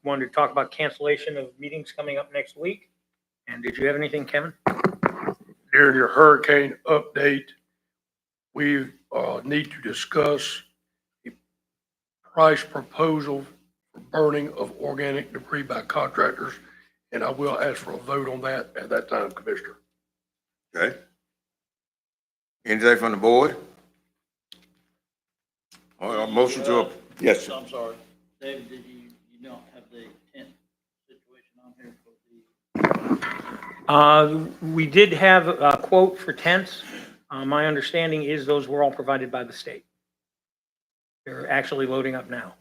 wanted to talk about cancellation of meetings coming up next week. And did you have anything, Kevin? During your hurricane update, we need to discuss a price proposal for burning of organic debris by contractors, and I will ask for a vote on that at that time, Commissioner. Okay. Anything from the board? All right, motion to, yes, sir. I'm sorry, David, did you don't have the tent situation on here for the? We did have a quote for tents. My understanding is those were all provided by the state. They're actually loading up now.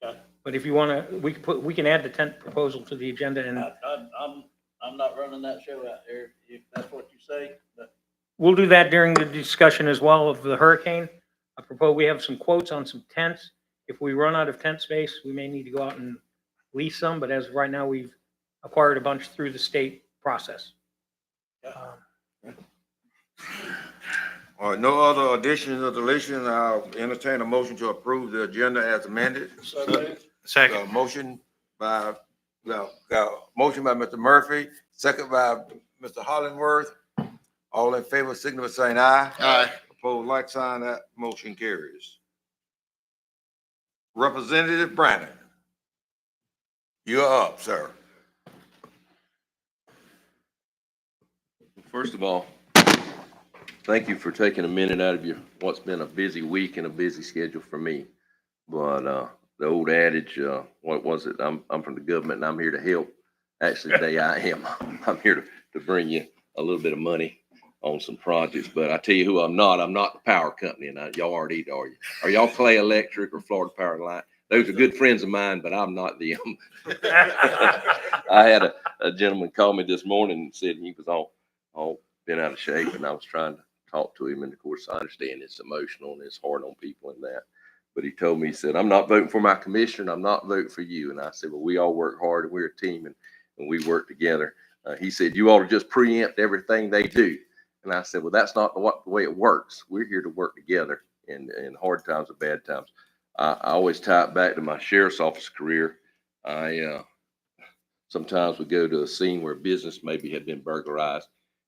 Okay. But if you want to, we can add the tent proposal to the agenda, and I'm not running that show out there, if that's what you say, but. we'll do that during the discussion as well of the hurricane. I propose we have some quotes on some tents. If we run out of tent space, we may need to go out and lease some, but as of right now, we've acquired a bunch through the state process. All right, no other additions or deletions. I'll entertain a motion to approve the agenda as amended. Second. Motion by Mr. Murphy, second by Mr. Hollingworth. All in favor, signify by saying aye. Aye. Opposed, like sign. That motion carries. Representative Brannon, you're up, sir. First of all, thank you for taking a minute out of your what's been a busy week and a busy schedule for me. But the old adage, what was it? I'm from the government and I'm here to help. Actually, today I am. I'm here to bring you a little bit of money on some projects. But I tell you who I'm not. I'm not the power company, and y'all aren't either, are you? Are y'all Clay Electric or Florida Power and Light? Those are good friends of mine, but I'm not them. I had a gentleman call me this morning and said he was all been out of shape, and I was trying to talk to him. And of course, I understand it's emotional and it's hard on people and that. But he told me, he said, I'm not voting for my commissioner. I'm not voting for you. And I said, well, we all work hard and we're a team and we work together. He said, you ought to just preempt everything they do. And I said, well, that's not the way it works. We're here to work together in hard times and bad times. I always tie it back to my sheriff's office career. Sometimes we go to a scene where business maybe had been burglarized,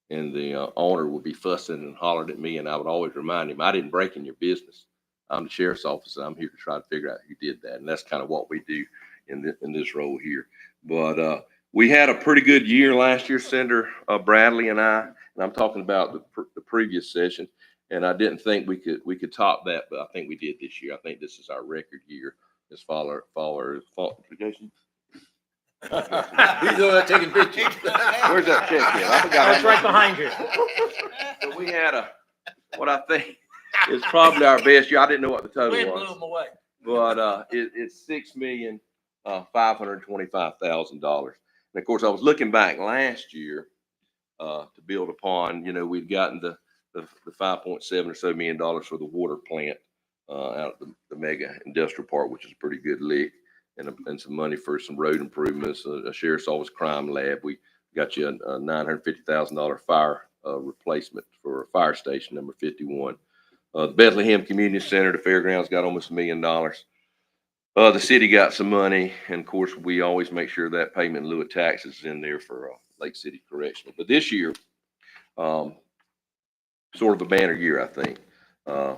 and the owner would be fussing and hollering at me, and I would always remind him, I didn't break in your business. I'm the sheriff's office, and I'm here to try to figure out who did that. And that's kind of what we do in this role here. But we had a pretty good year last year, Senator Bradley and I, and I'm talking about the previous session. And I didn't think we could top that, but I think we did this year. I think this is our record year as far as Jason. He's over there taking pictures. Where's that check here? I forgot. It's right behind you. So we had what I think is probably our best year. I didn't know what the total Wind blew was, them away. but it's $6,525,000. And of course, I was looking back last year to build upon. You know, we'd gotten the $5.7 or so million for the water plant out of the mega industrial park, which is a pretty good lick, and some money for some road improvements, a sheriff's office crime lab. We got you a $950,000 fire replacement for a fire station number 51. The Bethlehem Community Center, the fairgrounds got almost $1 million. The city got some money, and of course, we always make sure that payment in lieu of taxes is in there for Lake City Correctional. But this year, sort of a banner year, I think. I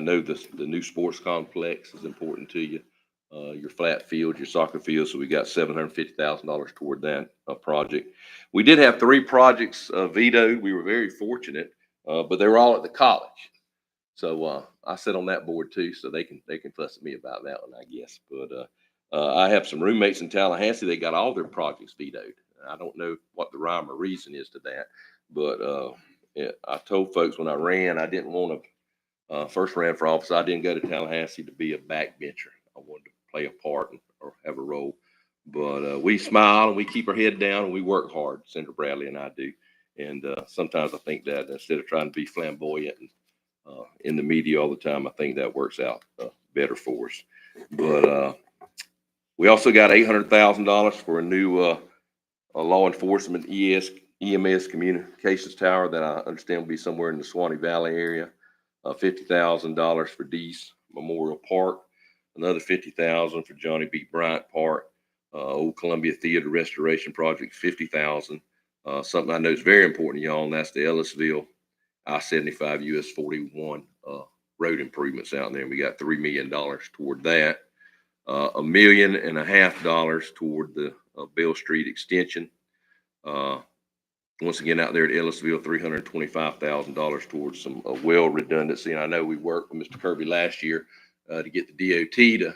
know the new sports complex is important to you. Your flat field, your soccer field. So we got $750,000 toward that project. We did have 3 projects vetoed. We were very fortunate, but they were all at the college. So I sit on that board too, so they can fuss at me about that one, I guess. But I have some roommates in Tallahassee. They got all their projects vetoed. I don't know what the rhyme or reason is to that, but I told folks when I ran, I didn't want to first ran for office. I didn't go to Tallahassee to be a backbencher. I wanted to play a part or have a role. But we smile and we keep our head down and we work hard. Senator Bradley and I do. And sometimes I think that instead of trying to be flamboyant and in the media all the time, I think that works out better for us. But we also got $800,000 for a new law enforcement EMS communications tower that I understand will be somewhere in the Swanee Valley area. $50,000 for Dease Memorial Park, another $50,000 for Johnny B. Bryant Park, Old Columbia Theater Restoration Project, 50,000. Something I know is very important to y'all, and that's the Ellisville I-75 US 41 road improvements out there. We got $3 million toward that. $1.5 million toward the Bell Street extension. Once again, out there at Ellisville, $325,000 towards some well redundancy. And I know we worked with Mr. Kirby last year to get the DOT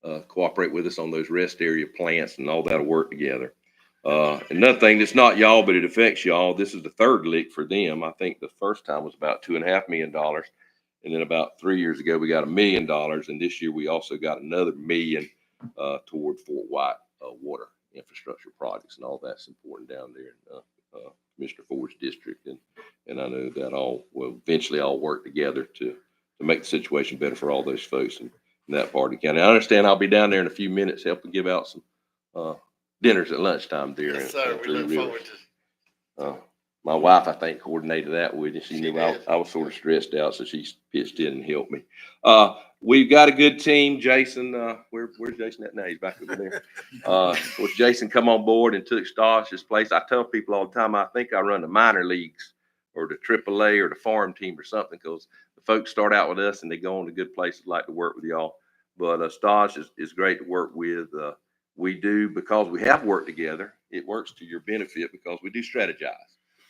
to cooperate with us on those rest area plants, and all that'll work together. Another thing that's not y'all, but it affects y'all. This is the third lick for them. I think the first time was about $2.5 million. And then about 3 years ago, we got $1 million. And this year we also got another $1 million toward Fort White water infrastructure projects. And all that's important down there in Commissioner Ford's district. And I know that all will eventually all work together to make the situation better for all those folks in that part of the county. I understand I'll be down there in a few minutes helping give out some dinners at lunchtime there. Yes, sir. We look forward to. My wife, I think, coordinated that with you. She knew I was sort of stressed out, so she pitched in and helped me. We've got a good team. Jason, where's Jason at now? He's back over there. Of course, Jason come on board and took Stosh's place. I tell people all the time, I think I run the minor leagues or the AAA or the farm team or something, because the folks start out with us and they go on to good places, like to work with y'all. But Stosh is great to work with. We do, because we have worked together, it works to your benefit because we do strategize.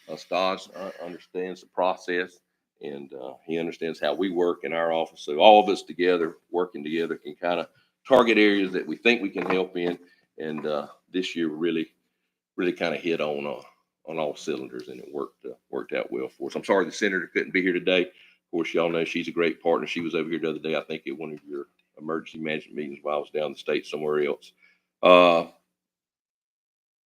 Stosh understands the process, and he understands how we work in our office. So all of us together, working together, can kind of target areas that we think we can help in. And this year really kind of hit on all cylinders, and it worked out well for us. I'm sorry the senator couldn't be here today. Of course, y'all know she's a great partner. She was over here the other day, I think, at one of your emergency management meetings while I was down the state somewhere else. Of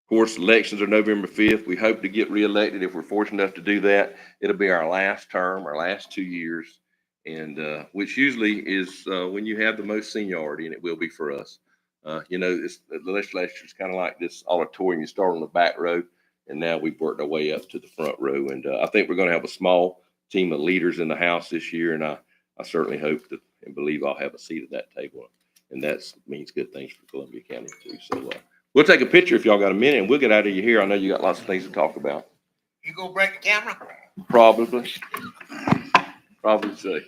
course, elections are November 5th. We hope to get reelected. If we're fortunate enough to do that, it'll be our last term, our last 2 years, and which usually is when you have the most seniority, and it will be for us. The legislature is kind of like this auditorium. You start on the back row, and now we've worked our way up to the front row. And I think we're going to have a small team of leaders in the House this year, and I certainly hope that and believe I'll have a seat at that table. And that means good things for Columbia County too. So we'll take a picture if y'all got a minute, and we'll get out of here. I know you got lots of things to talk about. You gonna break the camera? Probably so. Probably.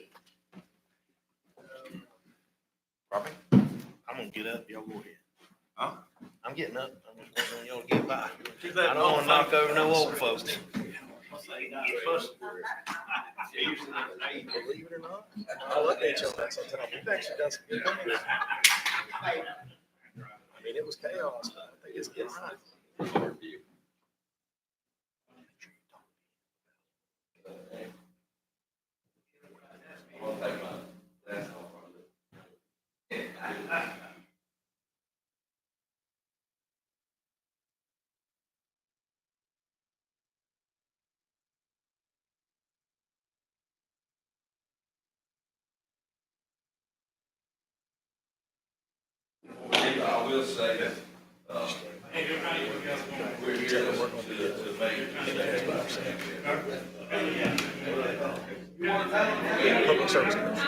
I'm gonna get up. Y'all go ahead. Huh? I'm getting up. I'm just waiting on y'all to get by. I don't wanna knock over no old folks. Believe it or not, I look at y'all that sometimes. We've actually done some good things. I mean, it was chaos, but I think it's getting right. I will say that we're here to make Public service commission.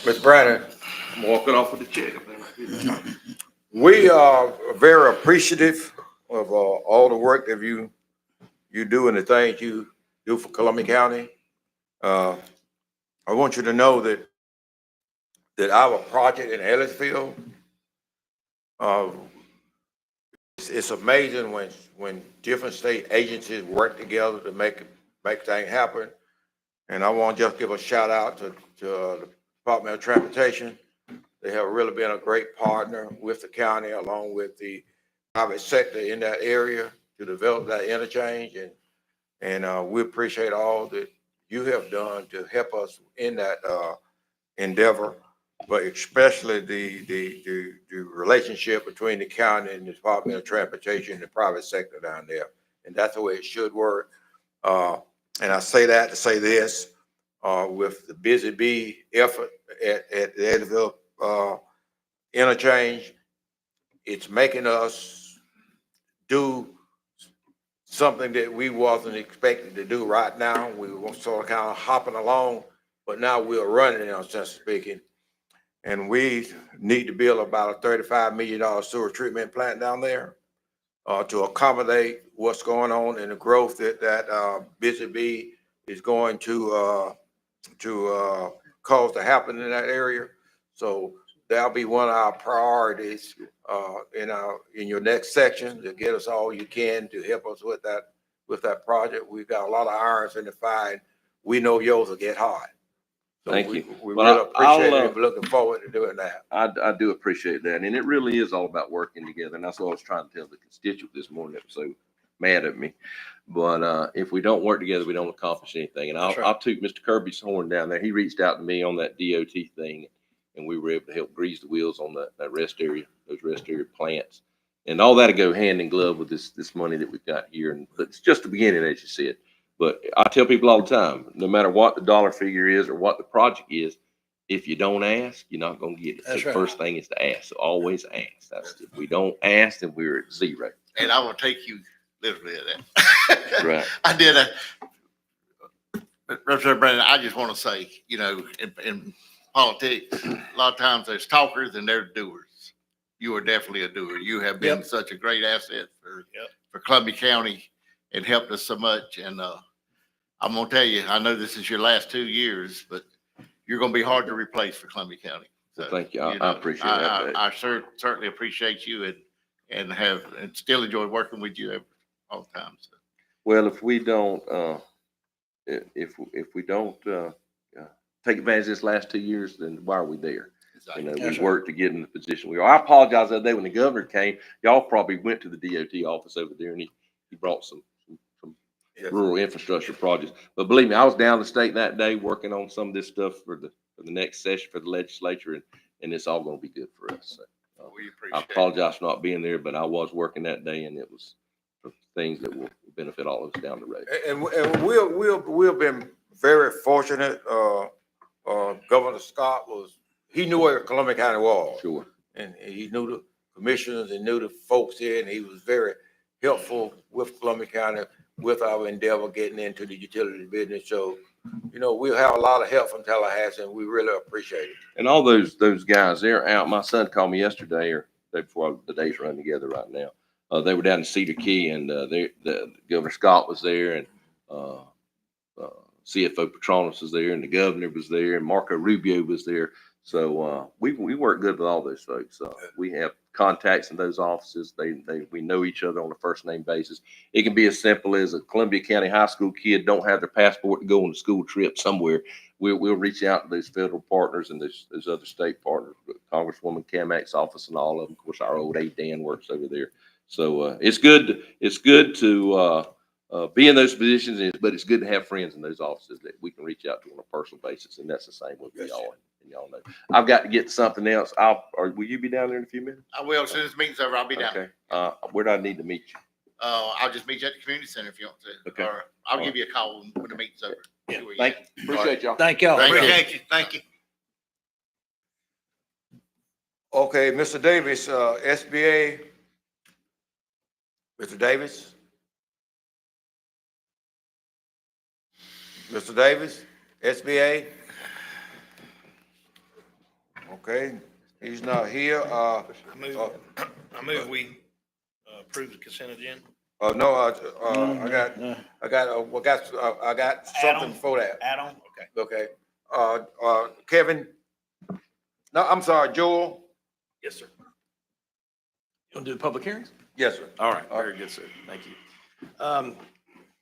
Mr. Brandon, I'm walking off with the check. we are very appreciative of all the work that you do and the things you do for Columbia County. I want you to know that our project in Ellisville, it's amazing when different state agencies work together to make things happen. And I want to just give a shout out to the Department of Transportation. They have really been a great partner with the county, along with the private sector in that area, to develop that interchange. And we appreciate all that you have done to help us in that endeavor. but especially the relationship between the county and the Department of Transportation and the private sector down there. And that's the way it should work. And I say that to say this, with the Busy Bee effort at the Eddyville, interchange, it's making us do something that we wasn't expected to do right now. We were sort of kind of hopping along, but now we're running, in a sense of speaking. And we need to build about a $35 million sewer treatment plant down there to accommodate what's going on and the growth that Busy Bee is going to cause to happen in that area. So that'll be one of our priorities in your next section, to get us all you can to help us with that project. We've got a lot of irons in the fire. We know yours will get hot. So Thank you. We Well, really appreciate I'll, it. We're looking forward to doing that. I do appreciate that. And it really is all about working together. And that's what I was trying to tell the constituent this morning that was so mad at me. But if we don't work together, we don't accomplish anything. And I'll toot Mr. Kirby's horn down there. He reached out to me on that DOT thing, and we were able to help grease the wheels on that rest area, those rest area plants. And all that'll go hand in glove with this money that we've got here. And it's just the beginning, as you said. But I tell people all the time, no matter what the dollar figure is or what the project is, if you don't ask, you're not going to get it. So the first thing is to ask. So always ask. If we don't ask, then we're at zero. And I will take you literally at that. Right. I did Representative Brandon, I just want to say, in politics, a lot of times there's talkers and there's doers. You are definitely a doer. You have been such a great asset for Columbia County and helped us so much. And I'm going to tell you, I know this is your last 2 years, but you're going to be hard to replace for Columbia County. So, Well, thank you. I appreciate that. I certainly appreciate you and still enjoy working with you all the time. So. Well, if we don't, take advantage of this last 2 years, then why are we there? We worked to get in the position we are. I apologize the other day when the governor came. Y'all probably went to the DOT office over there, and he brought some rural infrastructure projects. But believe me, I was down the state that day working on some of this stuff for the next session for the legislature, and it's all going to be good for us. So, We appreciate I apologize for not being there, but I was working that day, and it was for things that will benefit all of us down the road. And we've been very fortunate. Governor Scott he knew where Columbia County was. Sure. And he knew the commissioners and knew the folks here, and he was very helpful with Columbia County with our endeavor getting into the utility business. So, we'll have a lot of help from Tallahassee, and we really appreciate it. And all those guys, they're out. My son called me yesterday or the day before, the days run together right now. They were down in Cedar Key, and the Governor Scott was there, and CFO Petronas was there, and the governor was there, and Marco Rubio was there. So we work good with all those folks. We have contacts in those offices. We know each other on a first name basis. It can be as simple as a Columbia County high school kid don't have their passport to go on a school trip somewhere. We'll reach out to those federal partners and those other state partners, Congresswoman Camack's office and all of them. Of course, our old aide Dan works over there. So it's good to be in those positions, but it's good to have friends in those offices that we can reach out to on a personal basis, and that's the same with y'all. And y'all know, I've got to get something else. Will you be down there in a few minutes? I will. As soon as the meeting's over, I'll be down. Okay. Where do I need to meet you? I'll just meet you at the community center if you want to. Okay. Or I'll give you a call when the meeting's over. Yeah. See where you Thank at. you. Appreciate y'all. Thank y'all. Appreciate you. Thank you. Okay, Mr. Davis, SBA. Mr. Davis? Mr. Davis, SBA? Okay, he's not here. I move we approve the consent agenda. No, I got something before that. Add on? Okay. Okay, Kevin? No, I'm sorry, Joel? Yes, sir. You want to do the public hearings? Yes, sir. All right, very good, sir. Thank you.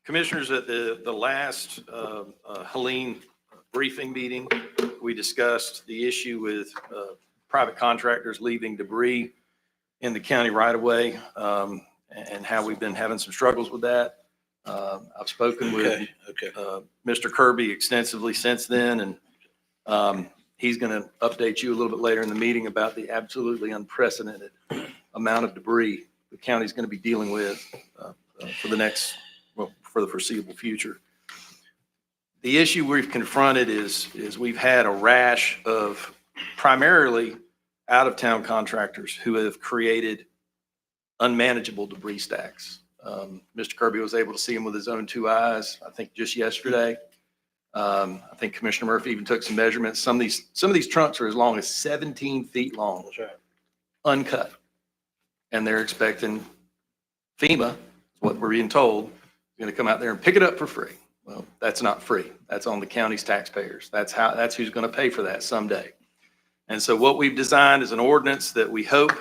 Commissioners, at the last Helene briefing meeting, we discussed the issue with private contractors leaving debris in the county right of way, and how we've been having some struggles with that. I've spoken with Mr. Kirby extensively since then, and He's going to update you a little bit later in the meeting about the absolutely unprecedented amount of debris the county's going to be dealing with for the foreseeable future. The issue we've confronted is we've had a rash of primarily out-of-town contractors who have created unmanageable debris stacks. Mr. Kirby was able to see them with his own two eyes, I think just yesterday. I think Commissioner Murphy even took some measurements. Some of these trunks are as long as 17 feet long, uncut. And they're expecting FEMA, is what we're being told, going to come out there and pick it up for free. Well, that's not free. That's on the county's taxpayers. That's who's going to pay for that someday. And so what we've designed is an ordinance that we hope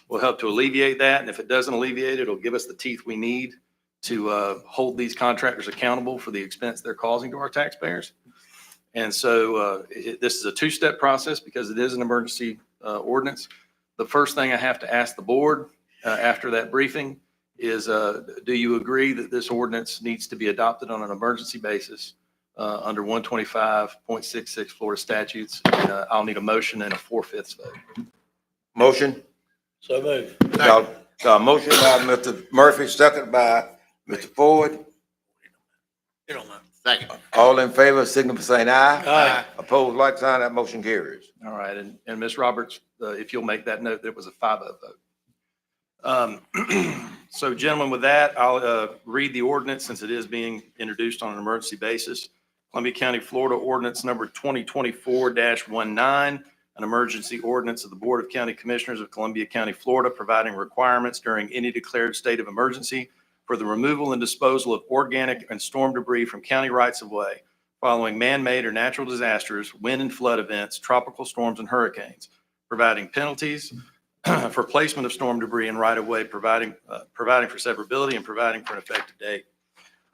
will help to alleviate that. And if it doesn't alleviate it, it'll give us the teeth we need to hold these contractors accountable for the expense they're causing to our taxpayers. And so this is a two-step process because it is an emergency ordinance. The first thing I have to ask the board after that briefing is, do you agree that this ordinance needs to be adopted on an emergency basis under 125.66 Florida statutes? And, I'll need a motion and a 4/5 vote. Motion? So moved. Motion by Mr. Murphy, second by Mr. Ford. You don't mind. Second. All in favor, signal by saying aye. Aye. Opposed, like sign, that motion carries. All right, and Ms. Roberts, if you'll make that note, that it was a 5-0 vote. So gentlemen, with that, I'll read the ordinance since it is being introduced on an emergency basis. Columbia County, Florida, ordinance number 2024-19, an emergency ordinance of the Board of County Commissioners of Columbia County, Florida, providing requirements during any declared state of emergency for the removal and disposal of organic and storm debris from county rights-of-way following man-made or natural disasters, wind and flood events, tropical storms, and hurricanes, providing penalties for placement of storm debris in right-of-way, providing for severability, and providing for an effective date.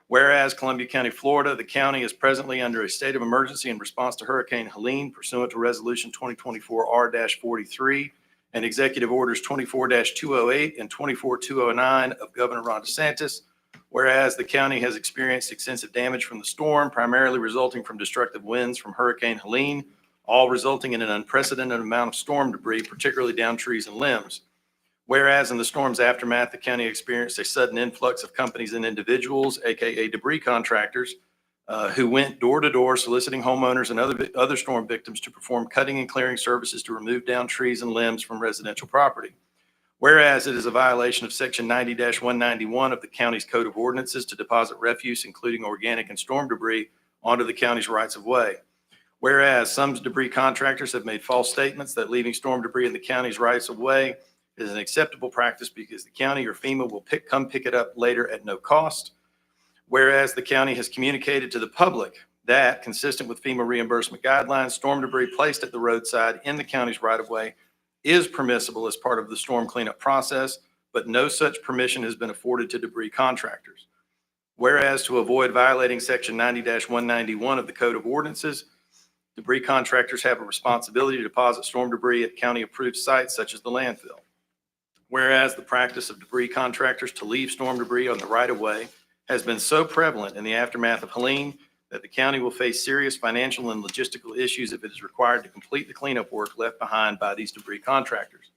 Whereas Columbia County, Florida, the county is presently under a state of emergency in response to Hurricane Helene pursuant to Resolution 2024-R-43 and Executive Orders 24-208 and 24-209 of Governor Ron DeSantis. Whereas the county has experienced extensive damage from the storm, primarily resulting from destructive winds from Hurricane Helene, all resulting in an unprecedented amount of storm debris, particularly down trees and limbs. Whereas in the storm's aftermath, the county experienced a sudden influx of companies and individuals, AKA debris contractors, who went door to door soliciting homeowners and other storm victims to perform cutting and clearing services to remove down trees and limbs from residential property. Whereas it is a violation of Section 90-191 of the county's Code of Ordinances to deposit refuse, including organic and storm debris, onto the county's rights of way. Whereas some debris contractors have made false statements that leaving storm debris in the county's rights of way is an acceptable practice because the county or FEMA will come pick it up later at no cost. Whereas the county has communicated to the public that, consistent with FEMA reimbursement guidelines, storm debris placed at the roadside in the county's right-of-way is permissible as part of the storm cleanup process, but no such permission has been afforded to debris contractors. Whereas to avoid violating Section 90-191 of the Code of Ordinances, debris contractors have a responsibility to deposit storm debris at county-approved sites such as the landfill. Whereas the practice of debris contractors to leave storm debris on the right-of-way has been so prevalent in the aftermath of Helene that the county will face serious financial and logistical issues if it is required to complete the cleanup work left behind by these debris contractors.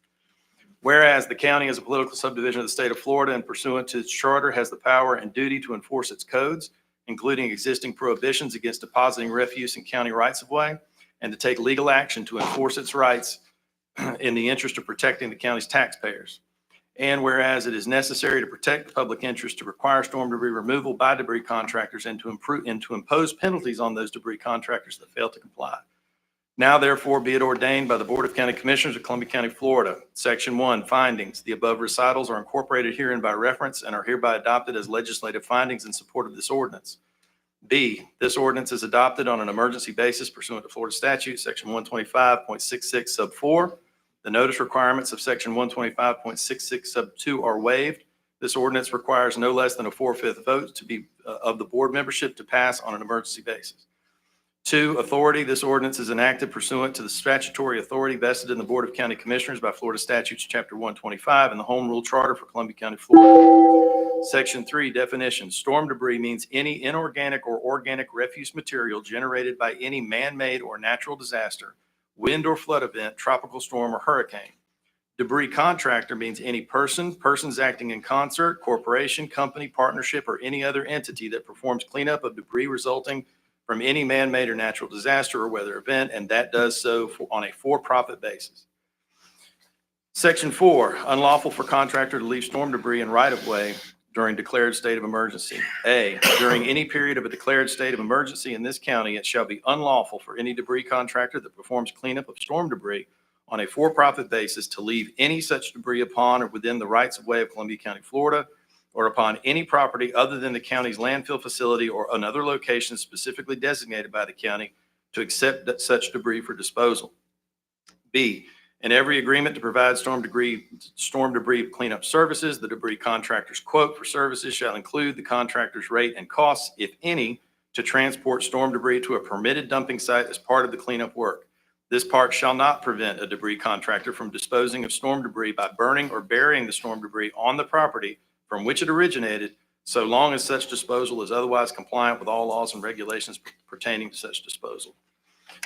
Whereas the county is a political subdivision of the state of Florida and pursuant to its charter has the power and duty to enforce its codes, including existing prohibitions against depositing refuse in county rights-of-way, and to take legal action to enforce its rights in the interest of protecting the county's taxpayers. And whereas it is necessary to protect the public interest to require storm debris removal by debris contractors and to impose penalties on those debris contractors that fail to comply. Now therefore be it ordained by the Board of County Commissioners of Columbia County, Florida. Section 1, findings. The above recitals are incorporated herein by reference and are hereby adopted as legislative findings in support of this ordinance. B, this ordinance is adopted on an emergency basis pursuant to Florida statute, section 125.66 sub 4. The notice requirements of section 125.66 sub 2 are waived. This ordinance requires no less than a 4/5 vote to be of the board membership to pass on an emergency basis. 2, authority. This ordinance is enacted pursuant to the statutory authority vested in the Board of County Commissioners by Florida Statutes, Chapter 125, and the Home Rule Charter for Columbia County, Florida. Section 3, definition. Storm debris means any inorganic or organic refuse material generated by any man-made or natural disaster, wind or flood event, tropical storm, or hurricane. Debris contractor means any person, persons acting in concert, corporation, company, partnership, or any other entity that performs cleanup of debris resulting from any man-made or natural disaster or weather event, and that does so on a for-profit basis. Section 4, unlawful for contractor to leave storm debris in right-of-way during declared state of emergency. A, during any period of a declared state of emergency in this county, it shall be unlawful for any debris contractor that performs cleanup of storm debris on a for-profit basis to leave any such debris upon or within the rights-of-way of Columbia County, Florida, or upon any property other than the county's landfill facility or another location specifically designated by the county to accept such debris for disposal. B, in every agreement to provide storm debris cleanup services, the debris contractor's quote for services shall include the contractor's rate and costs, if any, to transport storm debris to a permitted dumping site as part of the cleanup work. This part shall not prevent a debris contractor from disposing of storm debris by burning or burying the storm debris on the property from which it originated, so long as such disposal is otherwise compliant with all laws and regulations pertaining to such disposal.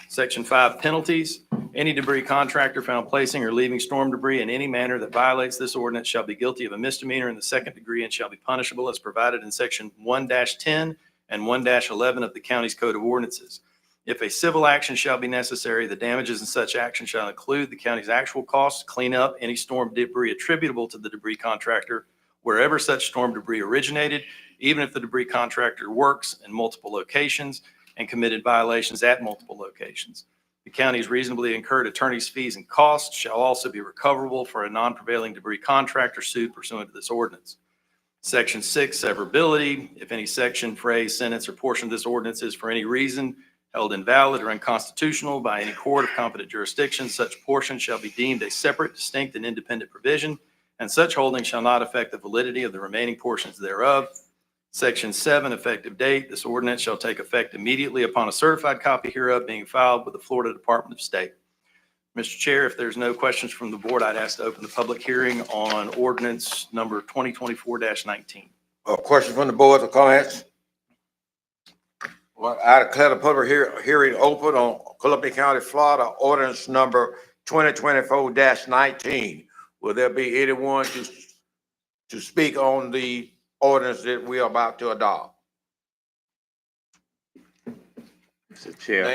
Section 5, penalties. Any debris contractor found placing or leaving storm debris in any manner that violates this ordinance shall be guilty of a misdemeanor in the second degree and shall be punishable as provided in Section 1-10 and 1-11 of the county's Code of Ordinances. If a civil action shall be necessary, the damages in such action shall include the county's actual costs to clean up any storm debris attributable to the debris contractor wherever such storm debris originated, even if the debris contractor works in multiple locations and committed violations at multiple locations. The county's reasonably incurred attorney's fees and costs shall also be recoverable for a non-prevailing debris contractor sued pursuant to this ordinance. Section 6, severability. If any section, phrase, sentence, or portion of this ordinance is for any reason held invalid or unconstitutional by any court of competent jurisdiction, such portion shall be deemed a separate, distinct, and independent provision, and such holding shall not affect the validity of the remaining portions thereof. Section 7, effective date. This ordinance shall take effect immediately upon a certified copy hereof being filed with the Florida Department of State. Mr. Chair, if there's no questions from the board, I'd ask to open the public hearing on ordinance number 2024-19. Question from the board or comments? Well, I declare the public hearing open on Columbia County, Florida, ordinance number 2024-19. Will there be anyone to speak on the ordinance that we are about to adopt? Mr. Chair,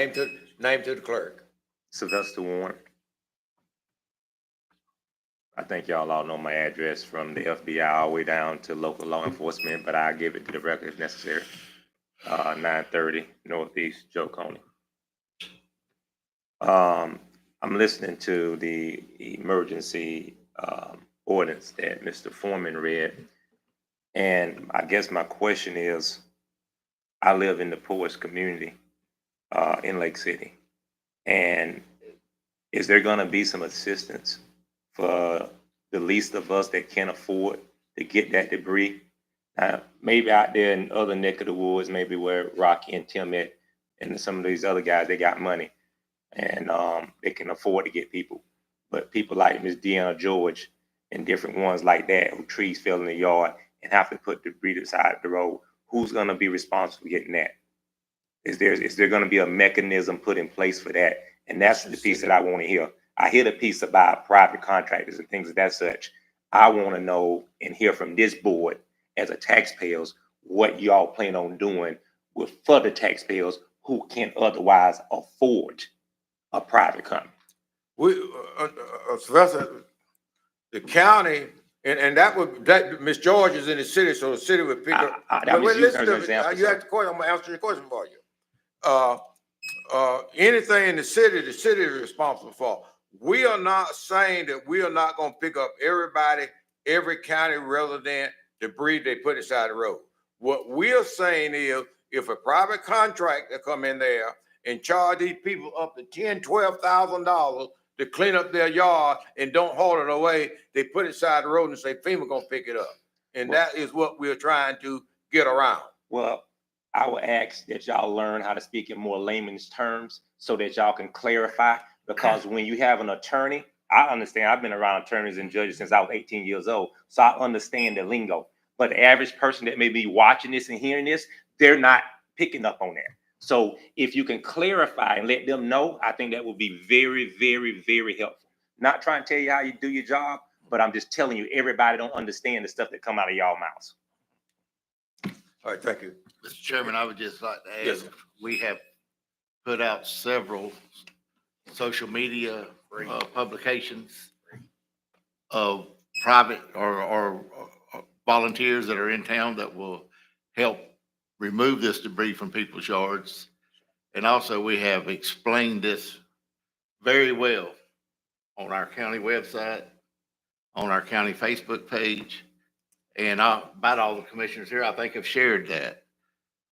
Name to the clerk. Sylvester Warren. I think y'all all know my address from the FBI all the way down to local law enforcement, but I'll give it to the record if necessary. 930 Northeast Joe Coney. I'm listening to the emergency ordinance that Mr. Foreman read. And I guess my question is, I live in the poorest community in Lake City. And is there gonna be some assistance for the least of us that can't afford to get that debris? Maybe out there in other neck of the woods, maybe where Rocky and Tim at, and some of these other guys, they got money and they can afford to get people. But people like Miss Deanna George and different ones like that, who trees fell in the yard and have to put debris to the side of the road, who's gonna be responsible for getting that? Is there gonna be a mechanism put in place for that? And that's the piece that I wanna hear. I hear the piece about private contractors and things of that such. I wanna know and hear from this board as a taxpayers, what y'all plan on doing with further taxpayers who can't otherwise afford a private company. Sylvester, the county, and that Ms. George is in the city, so the city would pick up. That was used as an You example. asked the question, I'm gonna answer your question for you. Anything in the city is responsible for. We are not saying that we are not gonna pick up every county resident debris they put inside the road. What we are saying is, if a private contractor come in there and charge these people up to $10,000, $12,000 to clean up their yard and don't haul it away, they put it inside the road and say FEMA gonna pick it up. And that is what we're trying to get around. Well, I would ask that y'all learn how to speak in more layman's terms so that y'all can clarify, because when you have an attorney, I understand, I've been around attorneys and judges since I was 18 years old, so I understand the lingo. But the average person that may be watching this and hearing this, they're not picking up on that. So if you can clarify and let them know, I think that would be very, very, very helpful. Not trying to tell you how you do your job, but I'm just telling you, everybody don't understand the stuff that come out of y'all mouths. All right, thank you. Mr. Chairman, I would just like to Yes, add, sir. we have put out several social media publications of private or volunteers that are in town that will help remove this debris from people's yards. And also, we have explained this very well on our county website, on our county Facebook page, and about all the commissioners here, I think, have shared that.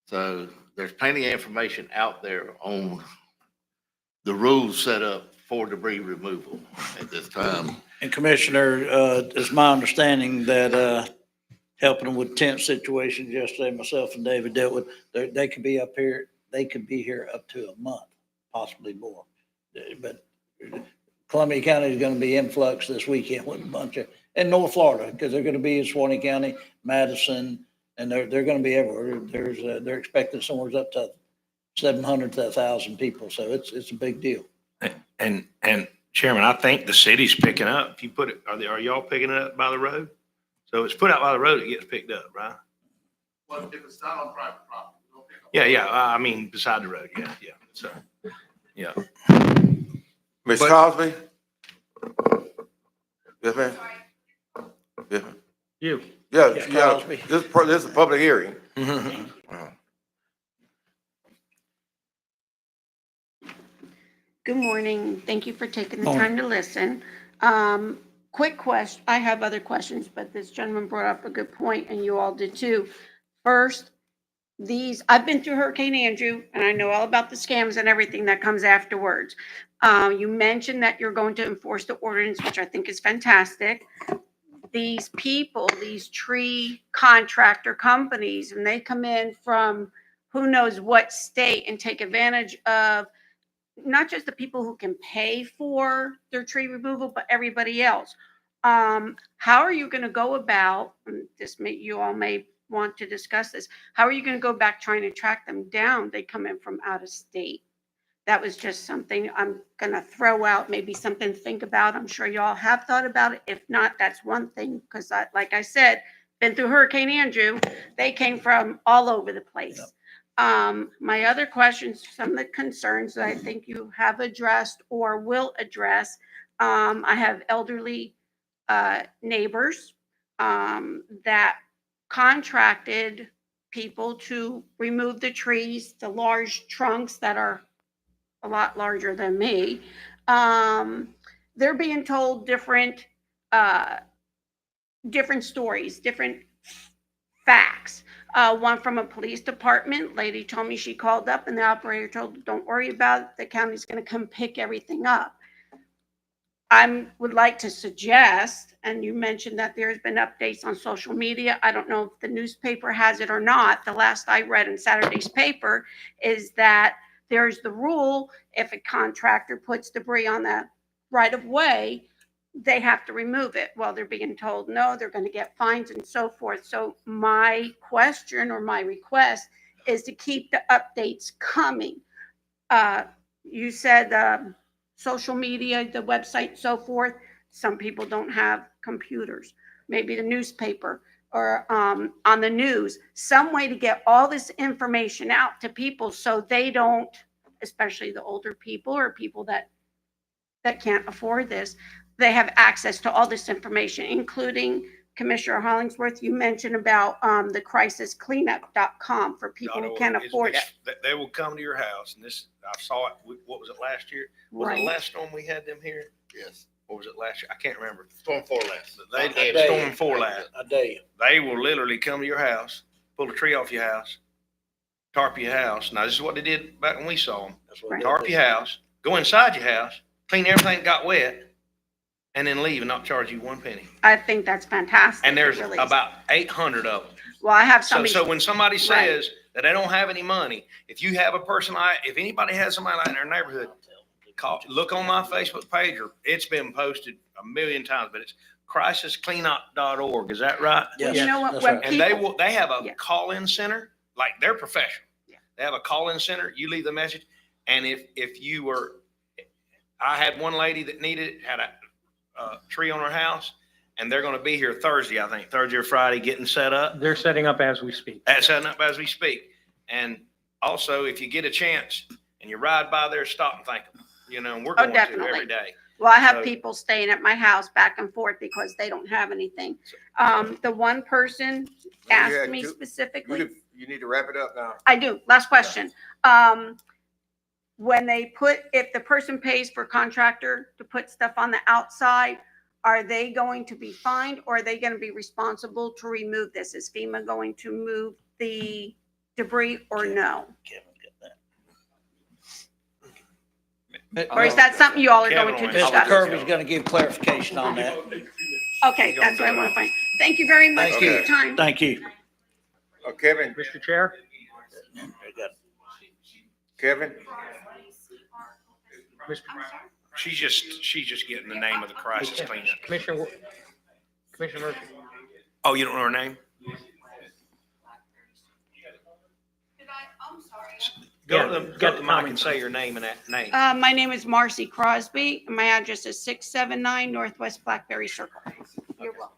So there's plenty of information out there on the rules set up for debris removal at this time. And Commissioner, it's my understanding that, helping them with tent situations yesterday, myself and David dealt with, they could be up here, they could be here up to a month, possibly more. But Columbia County is gonna be in flux this weekend with a bunch of, in North Florida, because they're gonna be in Swanee County, Madison, and they're gonna be everywhere. They're expecting somewhere up to 700 to 1,000 people, so it's a big deal. And Chairman, I think the city's picking up. If you put it, are y'all picking it up by the road? So it's put out by the road, it gets picked up, right? Well, if it's not on private property, we'll pick up. Yeah, I mean, beside the road, yeah. So, yeah. Ms. But- Cosby? Yes, ma'am? Yes, ma'am. You. Yeah, Ms. yeah, Cosby. this is a public hearing. Good morning. Thank you for taking the Morning. time to listen. Quick question, I have other questions, but this gentleman brought up a good point, and you all did too. First, I've been through Hurricane Andrew, and I know all about the scams and everything that comes afterwards. You mentioned that you're going to enforce the ordinance, which I think is fantastic. These people, these tree contractor companies, and they come in from who knows what state and take advantage of not just the people who can pay for their tree removal, but everybody else. How are you going to go about, and you all may want to discuss this, how are you going to go back trying to track them down? They come in from out of state. That was just something I'm going to throw out, maybe something to think about. I'm sure you all have thought about it. If not, that's one thing, because like I said, been through Hurricane Andrew. They came from all over the place. Yep. My other questions, some of the concerns that I think you have addressed or will address. I have elderly neighbors that contracted people to remove the trees, the large trunks that are a lot larger than me. They're being told different stories, different facts. One from a police department, lady told me she called up and the operator told her, don't worry about it, the county's going to come pick everything up. I would like to suggest, and you mentioned that there's been updates on social media. I don't know if the newspaper has it or not. The last I read in Saturday's paper is that there's the rule, if a contractor puts debris on the right of way, they have to remove it. Well, they're being told, no, they're going to get fines and so forth. So my question or my request is to keep the updates coming. You said social media, the website, so forth. Some people don't have computers, maybe the newspaper or on the news, some way to get all this information out to people so they don't, especially the older people or people that can't afford this, they have access to all this information, including Commissioner Hollingsworth, you mentioned about the crisiscleanup.com for people who can't afford it. They will come to your house, and this, I saw it, what was it, last year? Was it Right. the last storm we had them here? Yes. Or was it last year? I can't remember. Storm 4 last. They, Storm 4 last. I dare you. They will literally come to your house, pull a tree off your house, tarp your house. Now, this is what they did back when we saw them. That's what Right. Tarp your house, go inside your house, clean everything that got wet, and then leave and not charge you one penny. I think that's fantastic. And there's It really is. about 800 of them. Well, I have So, somebody. so when somebody Right. says that they don't have any money, if you have a person like, if anybody has somebody like in their neighborhood, look on my Facebook page, or it's been posted a million times, but it's crisiscleanup.org. Is that right? Well, you know what, That's when right. And they have a Yeah. call-in center, like they're professional. Yeah. They have a call-in center. You leave the message. And if you were, I had one lady that had a tree on her house, and they're gonna be here Thursday, I think, Thursday or Friday, getting set up. They're setting up as we speak. That's setting up as we speak. And also, if you get a chance and you ride by there, stop and thank them. You know, and we're Oh, going to definitely. every day. Well, I have So- people staying at my house back and forth because they don't have anything. The one person asked had me two- specifically. You need to wrap it up now. I do. Last question. When they if the person pays for contractor to put stuff on the outside, are they going to be fined or are they going to be responsible to remove this? Is FEMA going to move the debris or no? Kevin's got Or is that something you all are going to Kevin, that. Mr. discuss? Kirby's gonna give clarification on that. Okay, that's what I want to find. Thank you very much Thank for you. your time. Thank you. Kevin, Mr. Chair? Kevin, Mr. She's just getting the name of the crisis cleanup. Commissioner Murphy? Oh, you don't know her name? Go to the mic comment. and say your name and that name. My name is Marcy Crosby. and My address is 679 Northwest Blackberry Circle. You're welcome.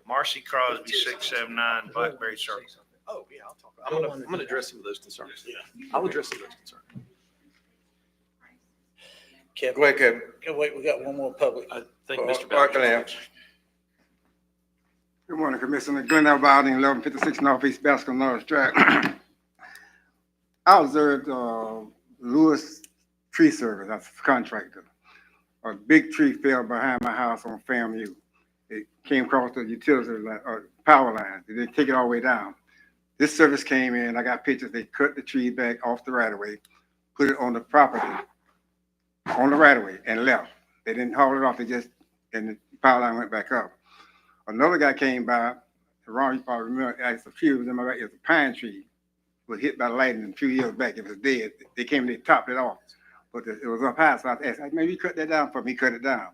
Marcy Crosby, 679 Blackberry Circle. Oh, yeah, I'll talk. I'm gonna address some of those concerns. Yeah. I'll address some of those concerns. Kevin, go ahead, Kevin. okay, wait, we got one more public. I think Oh, Mr. Mark Bowden. Lamb. Good morning, Commissioner. Glenn Bowden, 1156 Northeast Bascom Norris Drive. I observed Lewis Tree Service, that's a contractor. A big tree fell behind my house on FAMU. It came across the utility line, or power line. They didn't take it all the way down. This service came in, I got pictures. They cut the tree back off the right of way, put it on the property, on the right of way, and left. They didn't haul it off, and the power line went back up. Another guy came by, Ron, you probably remember, it's a few of them, it was a pine tree, was hit by lightning a few years back, it was dead. They came and they topped it off, but it was up high, so I asked, maybe you cut that down for me, he cut it down,